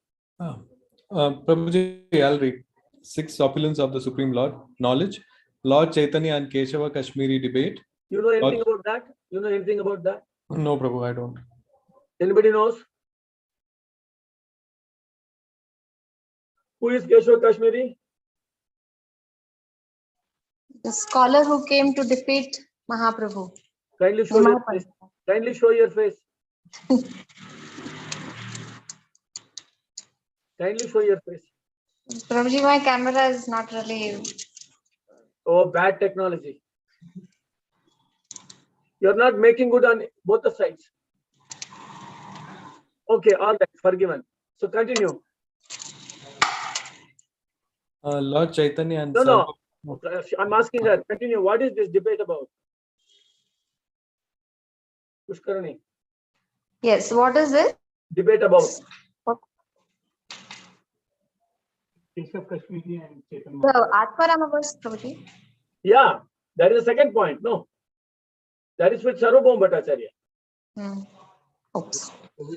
Prabhuji, I'll read. 6 opulence of the Supreme Lord. Knowledge. Lord Chaitanya and Keshava Kashmiri debate. You know anything about that? You know anything about that? No, Prabhu, I don't. Anybody knows? Who is Keshava Kashmiri? The scholar who came to defeat Mahaprabhu. Kindly show your face. Kindly show your face. Kindly show your face. Prabhuji, my camera is not really. Oh, bad technology. You're not making good on both the sides. Okay, all right, forgiven. So continue. Lord Chaitanya and No. I'm asking her. Continue. What is this debate about? Pushkarani. Yes, what is it? Debate about. Keshav Kashmiri and Chaitanya. The Atmarama verse, Prabhuji. Yeah, that is the second point. No. That is with Sarvabhauma Bhattacharya. Oops.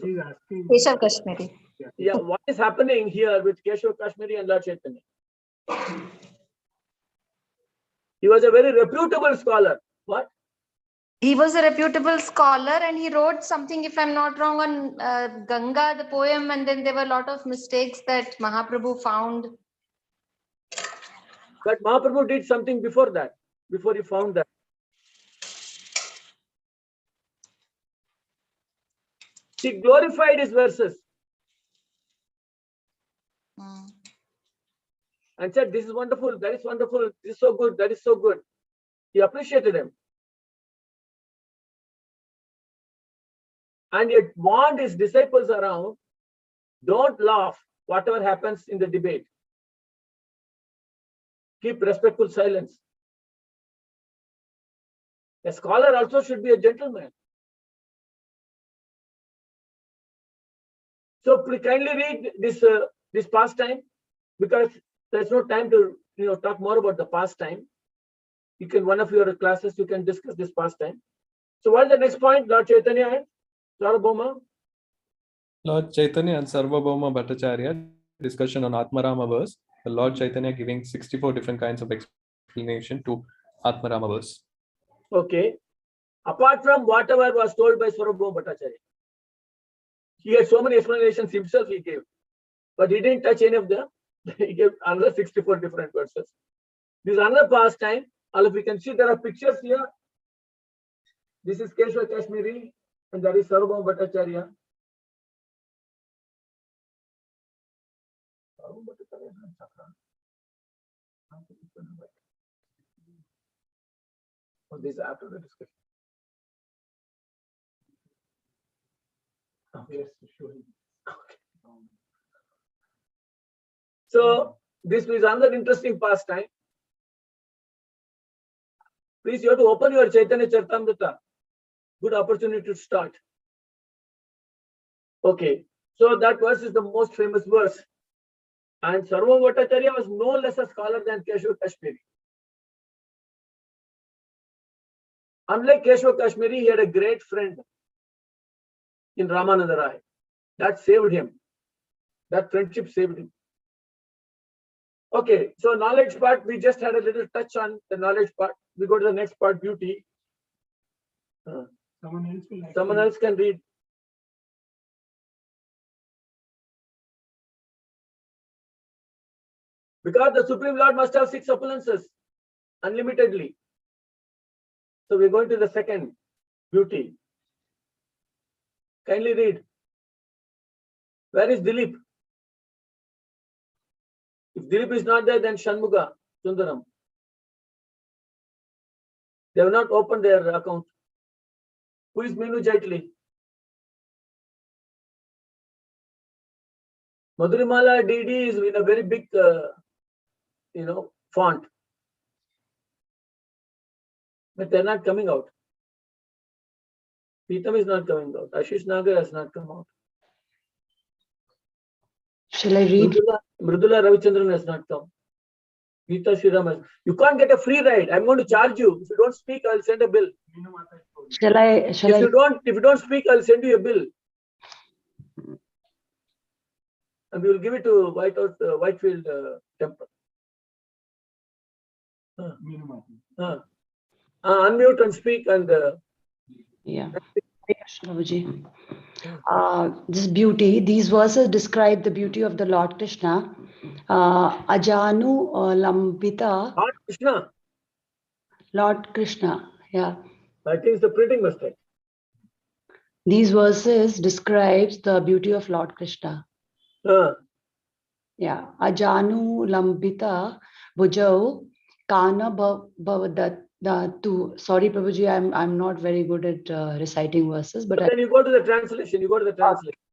He's asking. Keshav Kashmiri. Yeah, what is happening here with Keshav Kashmiri and Lord Chaitanya? He was a very reputable scholar. What? He was a reputable scholar and he wrote something, if I'm not wrong, on Ganga, the poem, and then there were a lot of mistakes that Mahaprabhu found. But Mahaprabhu did something before that, before he found that. He glorified his verses. And said, this is wonderful, that is wonderful, this is so good, that is so good. He appreciated him. And yet warned his disciples around, don't laugh, whatever happens in the debate. Keep respectful silence. A scholar also should be a gentleman. So kindly read this pastime, because there's no time to talk more about the pastime. You can, one of your classes, you can discuss this pastime. So what is the next point? Lord Chaitanya and Sarvabhauma? Lord Chaitanya and Sarvabhauma Bhattacharya, discussion on Atmarama verse. The Lord Chaitanya giving 64 different kinds of explanation to Atmarama verse. Okay. Apart from whatever was told by Sarvabhauma Bhattacharya, he had so many explanations himself he gave, but he didn't touch any of them. He gave another 64 different verses. This is another pastime. All of you can see there are pictures here. This is Keshava Kashmiri and that is Sarvabhauma Bhattacharya. Oh, this is after the discussion. Okay. So this is another interesting pastime. Please, you have to open your Chaitanya Charitamrita. Good opportunity to start. Okay, so that verse is the most famous verse. And Sarvabhauma Bhattacharya was no less a scholar than Keshava Kashmiri. Unlike Keshava Kashmiri, he had a great friend in Ramananda Rai. That saved him. That friendship saved him. Okay, so knowledge part, we just had a little touch on the knowledge part. We go to the next part, beauty. Someone else can read. Because the Supreme Lord must have 6 opulences unlimitedly. So we're going to the second, beauty. Kindly read. Where is Dilip? If Dilip is not there, then Shanmuga, Sundaram. They have not opened their account. Who is Minu Jaitli? Madhurimala DD is with a very big, font. But they're not coming out. Peetam is not coming out. Ashish Nagar has not come out. Shall I read? Mridula Ravichandran has not come. Geeta Shriram has. You can't get a free ride. I'm going to charge you. If you don't speak, I'll send a bill. If you don't speak, I'll send you a bill. And we will give it to Whitefield Temple. Unmute and speak and. Yeah. This beauty, these verses describe the beauty of the Lord Krishna. Ajanu Lambita. Lord Krishna. Lord Krishna, yeah. I think it's the printing mistake. These verses describes the beauty of Lord Krishna. Yeah. Ajanu Lambita Bhujau Kana Bhavadatu. Sorry, Prabhuji, I'm not very good at reciting verses, but then you go to the translation.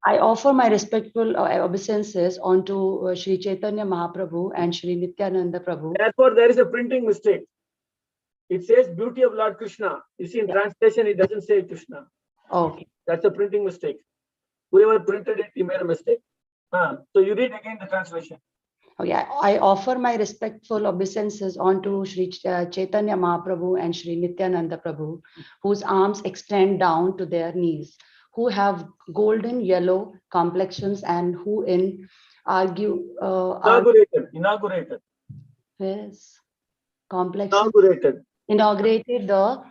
I offer my respectful obeisances onto Sri Chaitanya Mahaprabhu and Sri Nityananda Prabhu. Therefore, there is a printing mistake. It says beauty of Lord Krishna. You see, in translation, it doesn't say Krishna. Okay. That's a printing mistake. Whoever printed it, he made a mistake. So you read again the translation. Okay, I offer my respectful obeisances onto Sri Chaitanya Mahaprabhu and Sri Nityananda Prabhu, whose arms extend down to their knees, who have golden yellow complexions and who inaugurated. Yes, complexions. Inaugurated the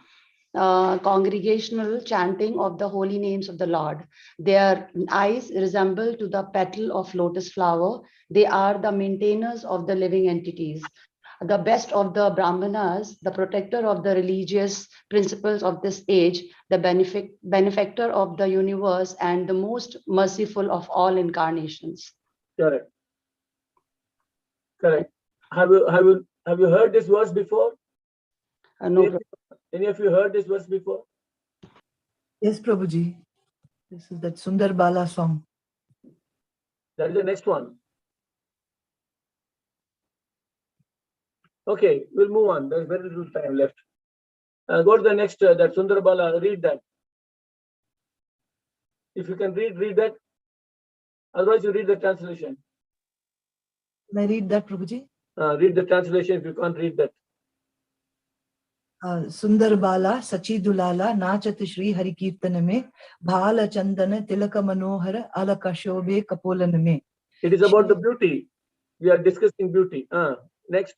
congregational chanting of the holy names of the Lord. Their eyes resemble to the petal of lotus flower. They are the maintainers of the living entities, the best of the Brahmanas, the protector of the religious principles of this age, the benefactor of the universe, and the most merciful of all incarnations. Correct. Have you heard this verse before? No. Any of you heard this verse before? Yes, Prabhuji. This is that Sundar Bala song. That is the next one. Okay, we'll move on. There's very little time left. Go to the next, that Sundar Bala, read that. If you can read that. Otherwise, you read the translation. Can I read that, Prabhuji? Read the translation if you can't read that. Sundar Bala Sachidulala Nachat Shri Hari Kirtaname Bhala Chandana Tilaka Manohara Ala Kashobhe Kapolaname. It is about the beauty. We are discussing beauty. Next.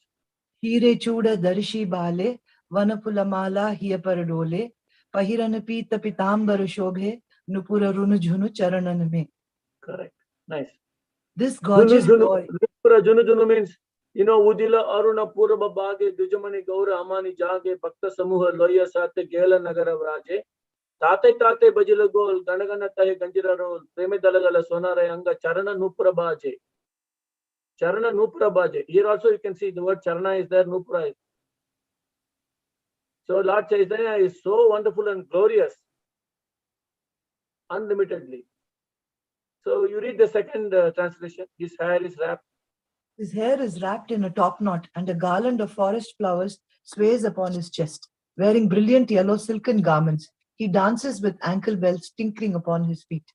Hire Chuda Darshi Bale Vanapulamala Hiyaparadole Pahirana Pita Pitambara Shobhe Nupura Runujunu Charananame. Correct. Nice. This gorgeous boy. Nupura Junu means, Udila Aruna Puraba Bage Dujamani Gaura Amani Jage Bhakta Samuha Loya Sate Gela Nagara Vraje Tate Bajila Gol Ganagana Tahe Ganjira Rol Preme Dalagala Sonara Anga Charana Nupura Baje. Charana Nupura Baje. Here also you can see the word Charana is there, Nupura is. So Lord Chaitanya is so wonderful and glorious, unlimitedly. So you read the second translation. His hair is wrapped. His hair is wrapped in a top knot and a garland of forest flowers sways upon his chest. Wearing brilliant yellow silken garments, he dances with ankle bells tinkling upon his feet.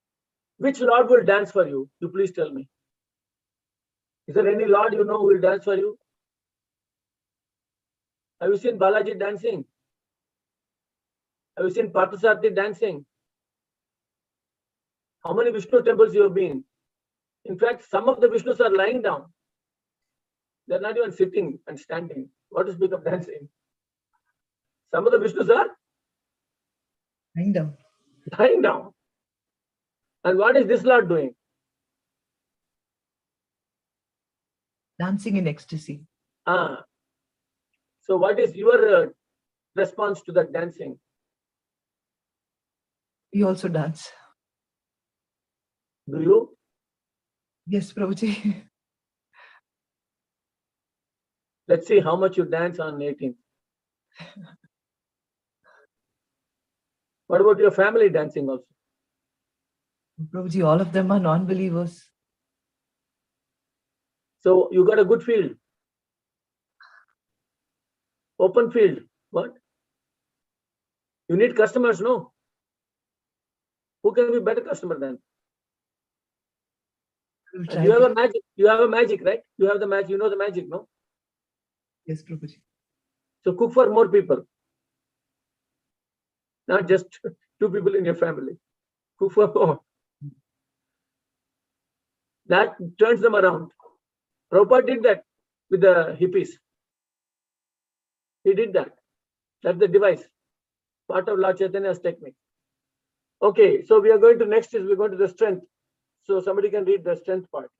Which Lord will dance for you? You please tell me. Is there any Lord you know who will dance for you? Have you seen Balaji dancing? Have you seen Parthasarathi dancing? How many Vishnu temples you have been? In fact, some of the Vishnus are lying down. They're not even sitting and standing. What to speak of dancing? Some of the Vishnus are lying down. And what is this Lord doing? Dancing in ecstasy. So what is your response to that dancing? We also dance. Do you? Yes, Prabhuji. Let's see how much you dance on 18th. What about your family dancing also? Prabhuji, all of them are non-believers. So you got a good field. Open field. What? You need customers, no? Who can be better customer than? You have a magic. You have a magic, right? You have the magic. You know the magic, no? Yes, Prabhuji. So cook for more people. Not just 2 people in your family. Cook for more. That turns them around. Prabhupada did that with the hippies. He did that. That's the device. Part of Lord Chaitanya's technique. Okay, so we are going to next is we're going to the strength. So somebody can read the strength part.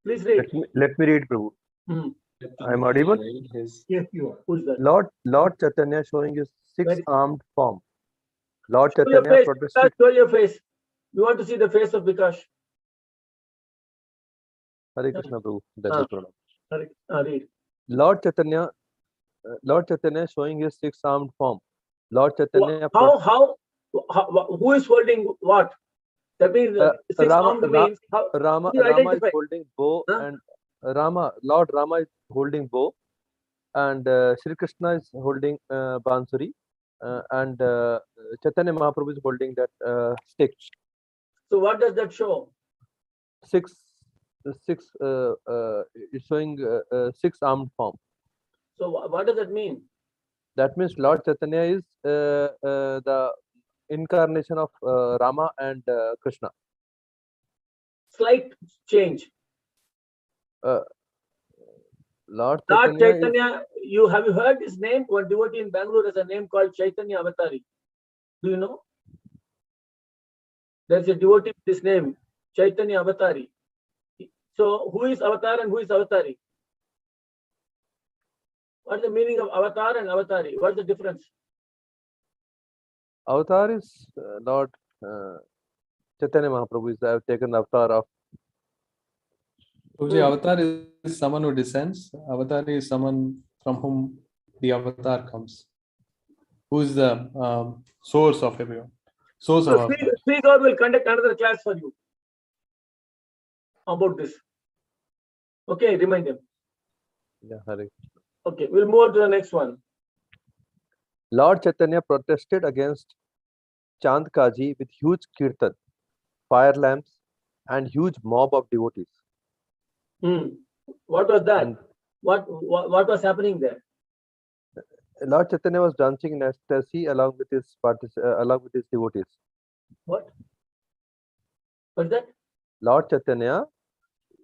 Please read. Let me read, Prabhu. I am audible? Yes, you are. Who's that? Lord Chaitanya showing his six-armed form. Lord Show your Chaitanya face. protested. Show your face. We want to see the face of Vikash. Hare Krishna, Prabhu. That's the problem. Read. Lord Chaitanya showing his six-armed form. Lord Chaitanya. Who is holding what? That means six-armed means how? Rama is holding bow and Lord Rama is holding bow, and Shri Krishna is holding bansuri, and Chaitanya Mahaprabhu is holding that stick. So what does that show? It's showing six-armed form. So what does that mean? That means Lord Chaitanya is the incarnation of Rama and Krishna. Slight change. Lord Chaitanya, have you heard his name? One devotee in Bangalore has a name called Chaitanya Avatari. Do you know? There's a devotee with this name, Chaitanya Avatari. So who is Avatar and who is Avatari? What's the meaning of Avatar and Avatari? What's the difference? Avatar is Lord Chaitanya Mahaprabhu is taken the avatar of. Avatar is someone who descends. Avatar is someone from whom the avatar comes. Who is the source of everyone? Source of avatar. Sri God will conduct another class for you about this. Okay, remind him. Yeah, Hare. Okay, we'll move on to the next one. Lord Chaitanya protested against Chandkaji with huge kirtan, fire lamps, and huge mob of devotees. What was that? And what was happening there? Lord Chaitanya was dancing in ecstasy along with his devotees. What? What's that? Lord Chaitanya,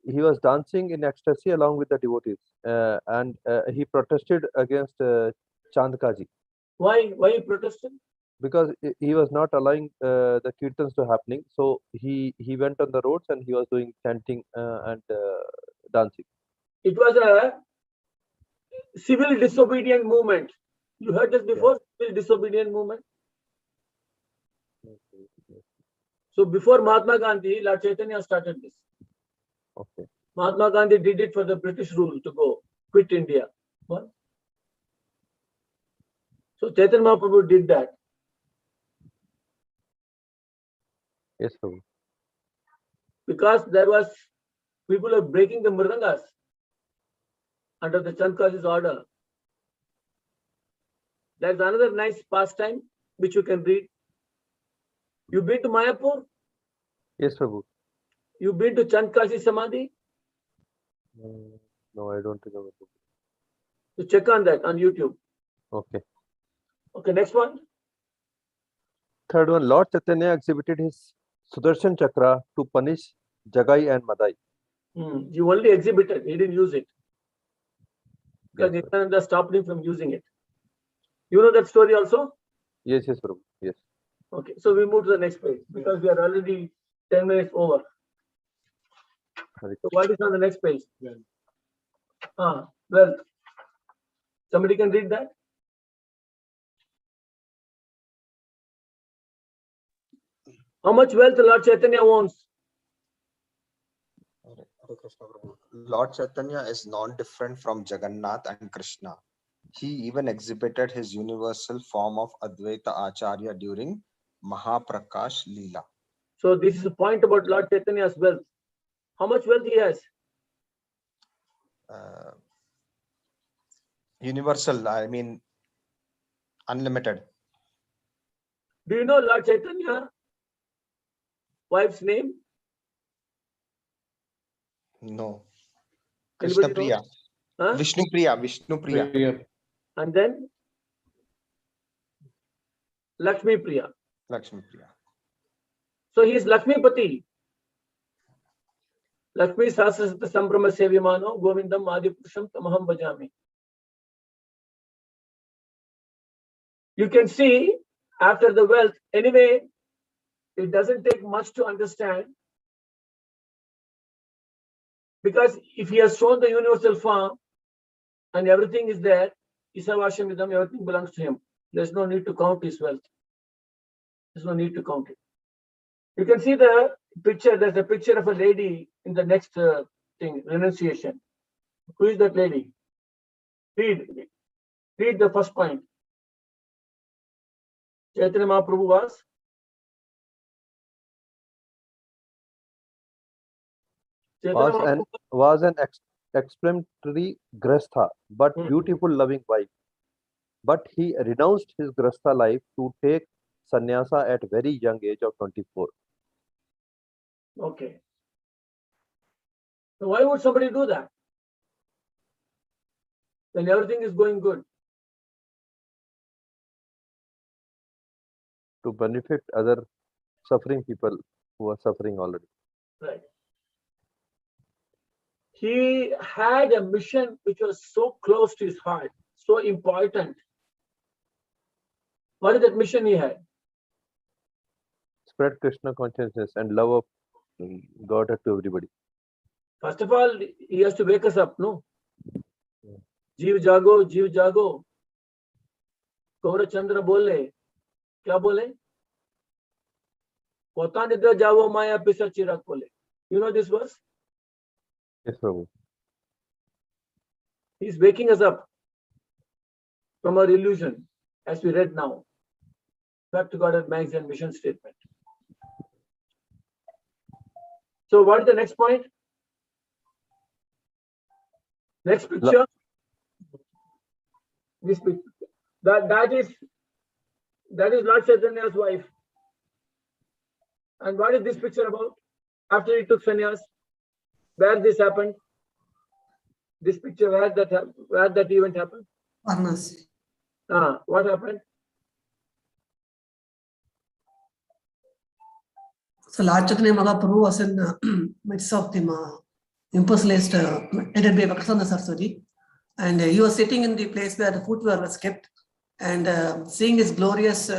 he was dancing in ecstasy along with the devotees, and he protested against Chandkaji. Why he protested? Because he was not allowing the kirtans to happening. So he went on the roads and he was doing chanting and dancing. It was a civil disobedient movement. You heard this before? Yeah. Civil disobedient movement. So before Mahatma Gandhi, Lord Chaitanya started this. Okay. Mahatma Gandhi did it for the British rule to go quit India. What? So Chaitanya Mahaprabhu did that. Yes, sir. Because there was people are breaking the mridangas under the Chandkaji's order. There's another nice pastime which you can read. You've been to Mayapur? Yes, Prabhu. You've been to Chandkaji Samadhi? No, I don't remember. So check on that on YouTube. Okay. Okay, next one. Third one, Lord Chaitanya exhibited his Sudarshan Chakra to punish Jagai and Madai. He only exhibited, he didn't use it. Because Yes, sir. Nityananda stopped him from using it. You know that story also? Yes, Prabhu. Yes. Okay, so we move to the next page because we are already 10 minutes over. Hare So what is on the next page? Wealth. Somebody can read that? How much wealth Lord Chaitanya owns? Lord Chaitanya is non-different from Jagannath and Krishna. He even exhibited his universal form of Advaita Acharya during Mahaprakash Leela. So this is a point about Lord Chaitanya's wealth. How much wealth he has? Universal, I mean, unlimited. Do you know Lord Chaitanya wife's name? No. Anybody Krishna Priya. know? Huh? Vishnu Priya. And then Lakshmi Priya. Lakshmi Priya. So he is Lakshmipati. Lakshmi Sahasrasata Sambrahma Sevyamano Govindam Adipurusham Tamaham Bhajami. You can see after the wealth, anyway, it doesn't take much to understand. Because if he has shown the universal form and everything is there, Isavashamidam, everything belongs to him. There's no need to count his wealth. There's no need to count it. You can see the picture. There's a picture of a lady in the next thing, renunciation. Who is that lady? Read the first point. Chaitanya Mahaprabhu was an exemplary grastha, but beautiful, loving wife. But he renounced his grastha life to take sannyasa at very young age of 24. Okay. So why would somebody do that? When everything is going good. To benefit other suffering people who are suffering already. Right. He had a mission which was so close to his heart, so important. What is that mission he had? Spread Krishna consciousness and love of God to everybody. First of all, he has to wake us up, no? Jeev jago. Gaura Chandra bole. Kya bole? Pota nidra javo maya pisa chirak bole. You know this verse? Yes, Prabhu. He's waking us up from our illusion, as we read now. Back to God magazine mission statement. So what is the next point? Next picture. This picture. That is Lord Chaitanya's wife. And what is this picture about? After he took sannyas, where this happened? This picture, where that event happened? Varnasi. What happened? So Lord Chaitanya Mahaprabhu was in the midst of the impersonalized headed by Bhakti Saraswati, and he was sitting in the place where the footwear was kept, and seeing his glorious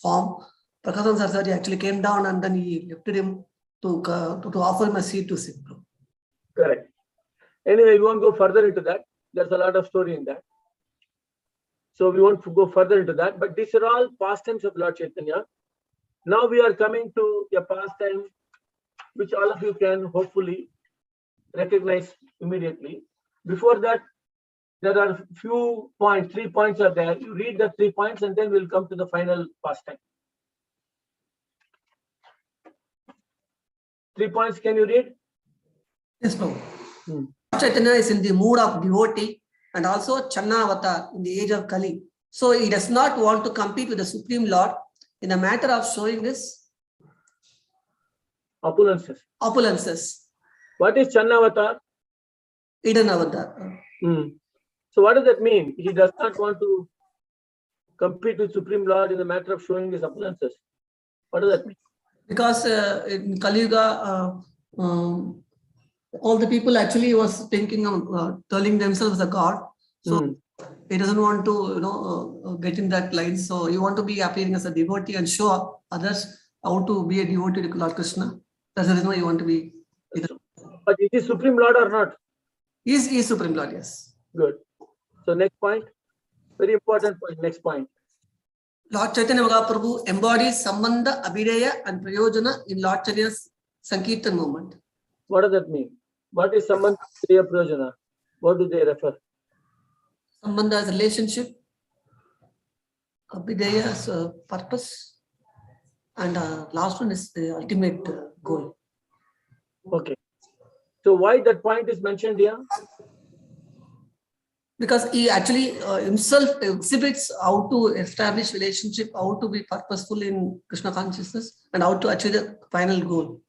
form, Bhakti Saraswati actually came down and then he lifted him to offer him a seat to sit. Correct. Anyway, we won't go further into that. There's a lot of story in that. So we won't go further into that. But these are all pastimes of Lord Chaitanya. Now we are coming to a pastime which all of you can hopefully recognize immediately. Before that, there are few points, 3 points are there. You read the 3 points and then we'll come to the final pastime. 3 points, can you read? Yes, Prabhu. Chaitanya is in the mood of devotee and also Channa in the age of Kali. So he does not want to compete with the Supreme Lord in a matter of showing his opulences. What is Channa Avatar? Eden Avatar. So what does that mean? He does not want to compete with Supreme Lord in the matter of showing his opulences. What does that mean? Because in Kali Yuga, all the people actually was thinking of telling themselves a god. So he doesn't want to, get in that line. So you want to be appearing as a devotee and show others how to be a devotee to Lord Krishna. That's the reason why you want to be. But is he Supreme Lord or not? He is Supreme Lord, yes. Good. So next point, very important point. Next point. Lord Chaitanya Mahaprabhu embodies Sambandha, Abhideya and Prayojana in Lord Chaitanya's Sankirtan movement. What does that mean? What is Sambandha, Abhideya, Prayojana? What do they refer? Sambandha is relationship, Abhideya is purpose, and last one is the ultimate goal. Okay. So why that point is mentioned here? Because he actually himself exhibits how to establish relationship, how to be purposeful in Krishna consciousness, and how to achieve the final goal.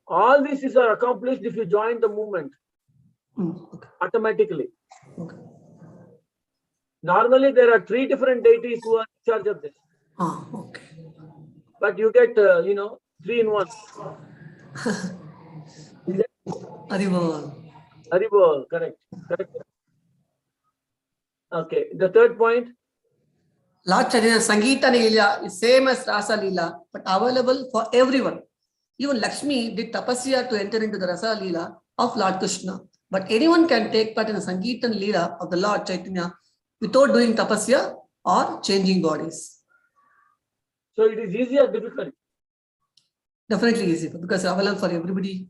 All these are accomplished if you join the movement automatically. Okay. Normally, there are 3 different deities who are in charge of this. Okay. But you get, 3 in 1. Haribol. Haribol, correct. Okay, the third point. Lord Chaitanya Sangeeta Leela is same as Rasa Leela, but available for everyone. Even Lakshmi did tapasya to enter into the Rasa Leela of Lord Krishna. But anyone can take part in the Sangeetan Leela of the Lord Chaitanya without doing tapasya or changing bodies. So it is easy or difficult? Definitely easy because it's available for everybody.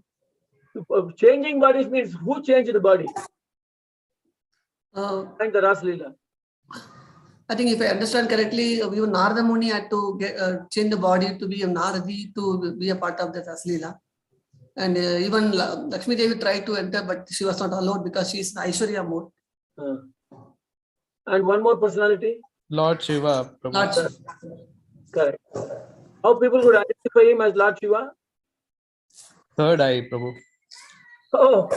Changing bodies means who changed the body? And the Ras Leela. I think if I understand correctly, even Narada Muni had to change the body to be a Naradi to be a part of the Ras Leela. And even Lakshmi Devi tried to enter, but she was not allowed because she is in Aishwarya mode. And one more personality? Lord Shiva. Prabhu. Lord Shiva. Correct. How people would identify him as Lord Shiva? Third eye, Prabhu. Oh,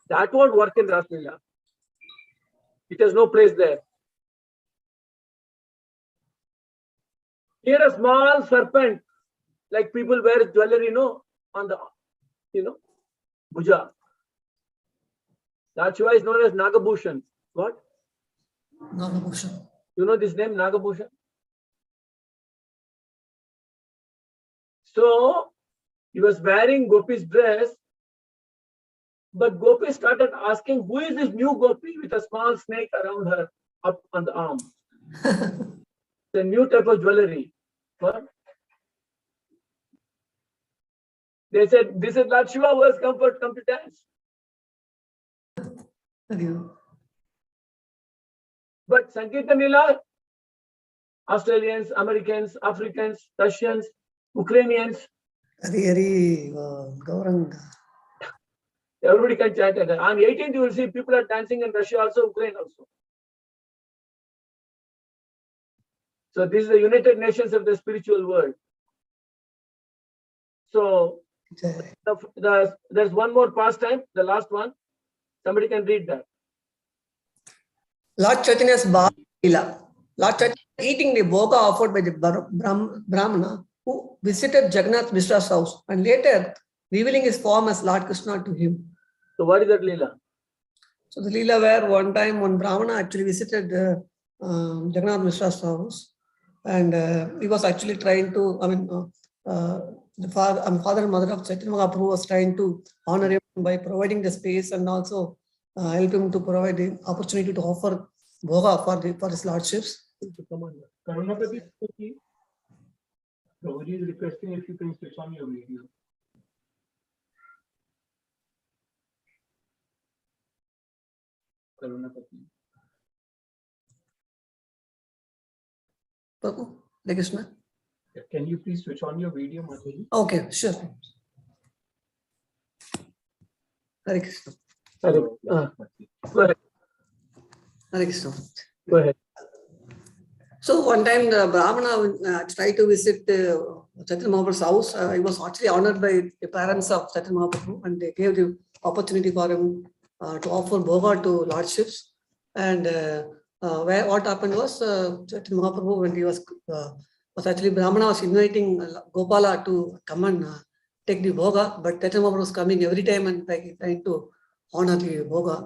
that won't work in Ras Leela. It has no place there. Here a small serpent, like people wear jewelry, on the, bhuja. Lord Shiva is known as Nagabhushan. What? Nagabhushan. You know this name, Nagabhushan? So, he was wearing Gopi's dress, but Gopi started asking, who is this new Gopi with a small snake around her up on the arm? It's a new type of jewelry. What? They said, this is Lord Shiva who has come to dance. But Sankirtan Leela, Australians, Americans, Africans, Russians, Ukrainians, Gauranga. Everybody can chant it. On 18th, you will see people are dancing in Russia also, Ukraine also. So this is the United Nations of the spiritual world. So there's one more pastime, the last one. Somebody can read that. Lord Chaitanya's Bhakti Leela. Lord Chaitanya eating the bhoga offered by the Brahmana who visited Jagannath Mishra's house and later revealing his form as Lord Krishna to him. So what is that Leela? So the Leela where one time one Brahmana actually visited Jagannath Mishra's house and he was actually trying to, the father and mother of Chaitanya Mahaprabhu was trying to honor him by providing the space and also help him to provide the opportunity to offer bhoga for his lordships. Come on. Karunapati, Prabhuji is requesting if you can switch on your video. Karunapati. Prabhu, Hare Krishna. Can you please switch on your video, Mataji? Okay, sure. Hare Krishna. Go ahead. Hare Krishna. Go ahead. So one time the Brahmana tried to visit Chaitanya Mahaprabhu's house. He was actually honored by the parents of Chaitanya Mahaprabhu and they gave the opportunity for him to offer bhoga to lordships. And what happened was Chaitanya Mahaprabhu, when he was was actually Brahmana was inviting Gopala to come and take the bhoga, but Chaitanya Mahaprabhu was coming every time and trying to honor the bhoga.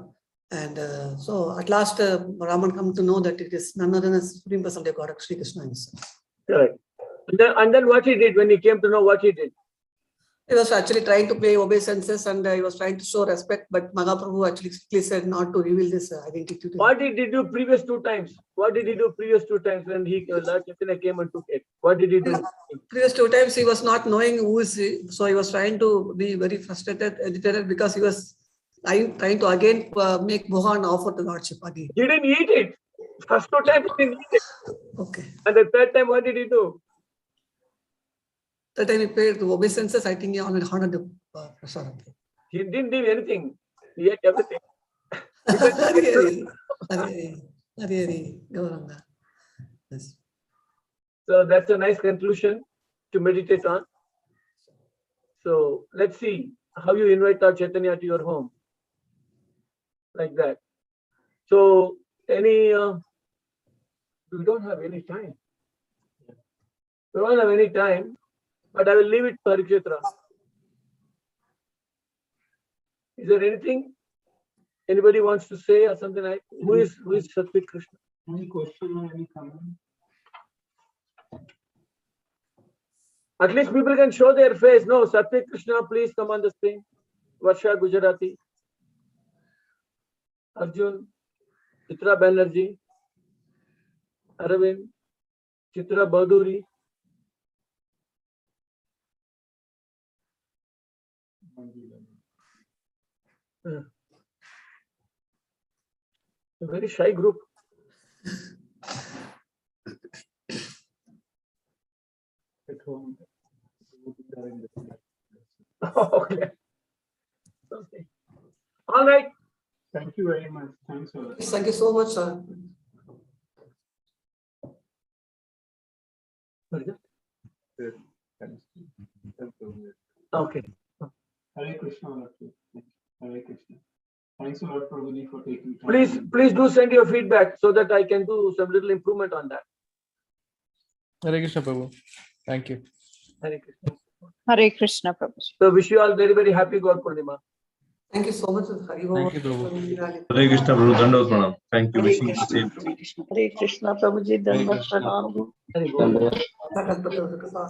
And so at last, Raman come to know that it is none other than Supreme Personality of God, Sri Krishna himself. Correct. And then what he did when he came to know what he did? He was actually trying to play obeisances and he was trying to show respect, but Mahaprabhu actually strictly said not to reveal this identity to him. What did he do previous 2 times? What did he do previous 2 times when Lord Chaitanya came and took it? What did he do? Previous 2 times he was not knowing who is he, so he was trying to be very frustrated, agitated, because he was trying to again make bhoga and offer to Lordship again. He didn't eat it. First 2 times he didn't eat it. Okay. And the 3rd time, what did he do? That time he paid the obeisances. I think he honored the prasadam. He didn't do anything. He ate everything. Yes. So that's a nice conclusion to meditate on. So let's see how you invite Lord Chaitanya to your home. Like that. So we don't have any time. We don't have any time, but I will leave it for Parikshetra. Is there anything anybody wants to say or something like? Who is Satvik Krishna? Any question or any comment? At least people can show their face. No, Satvik Krishna, please come on the screen. Varsha Gujarati. Arjun, Chitra Banerjee, Aravind, Chitra Baduri. A very shy group. At home. Okay. Okay. All right. Thank you very much. Thanks a lot. Thank you so much, sir. Okay. Hare Krishna, all of you. Hare Krishna. Thanks a lot, Prabhuji, for taking time. Please do send your feedback so that I can do some little improvement on that. Hare Krishna, Prabhu. Thank you. Hare Krishna. Hare Krishna, Prabhu. So wish you all very, very happy God Purnima. Thank you so much. Thank you, Prabhu. Hare Krishna, Prabhu. Dandavat pranam. Thank you. Hare Wishing you the Krishna, same. Hare Krishna. Hare Krishna, Prabhuji. Dandavat pranam. Hare Krishna.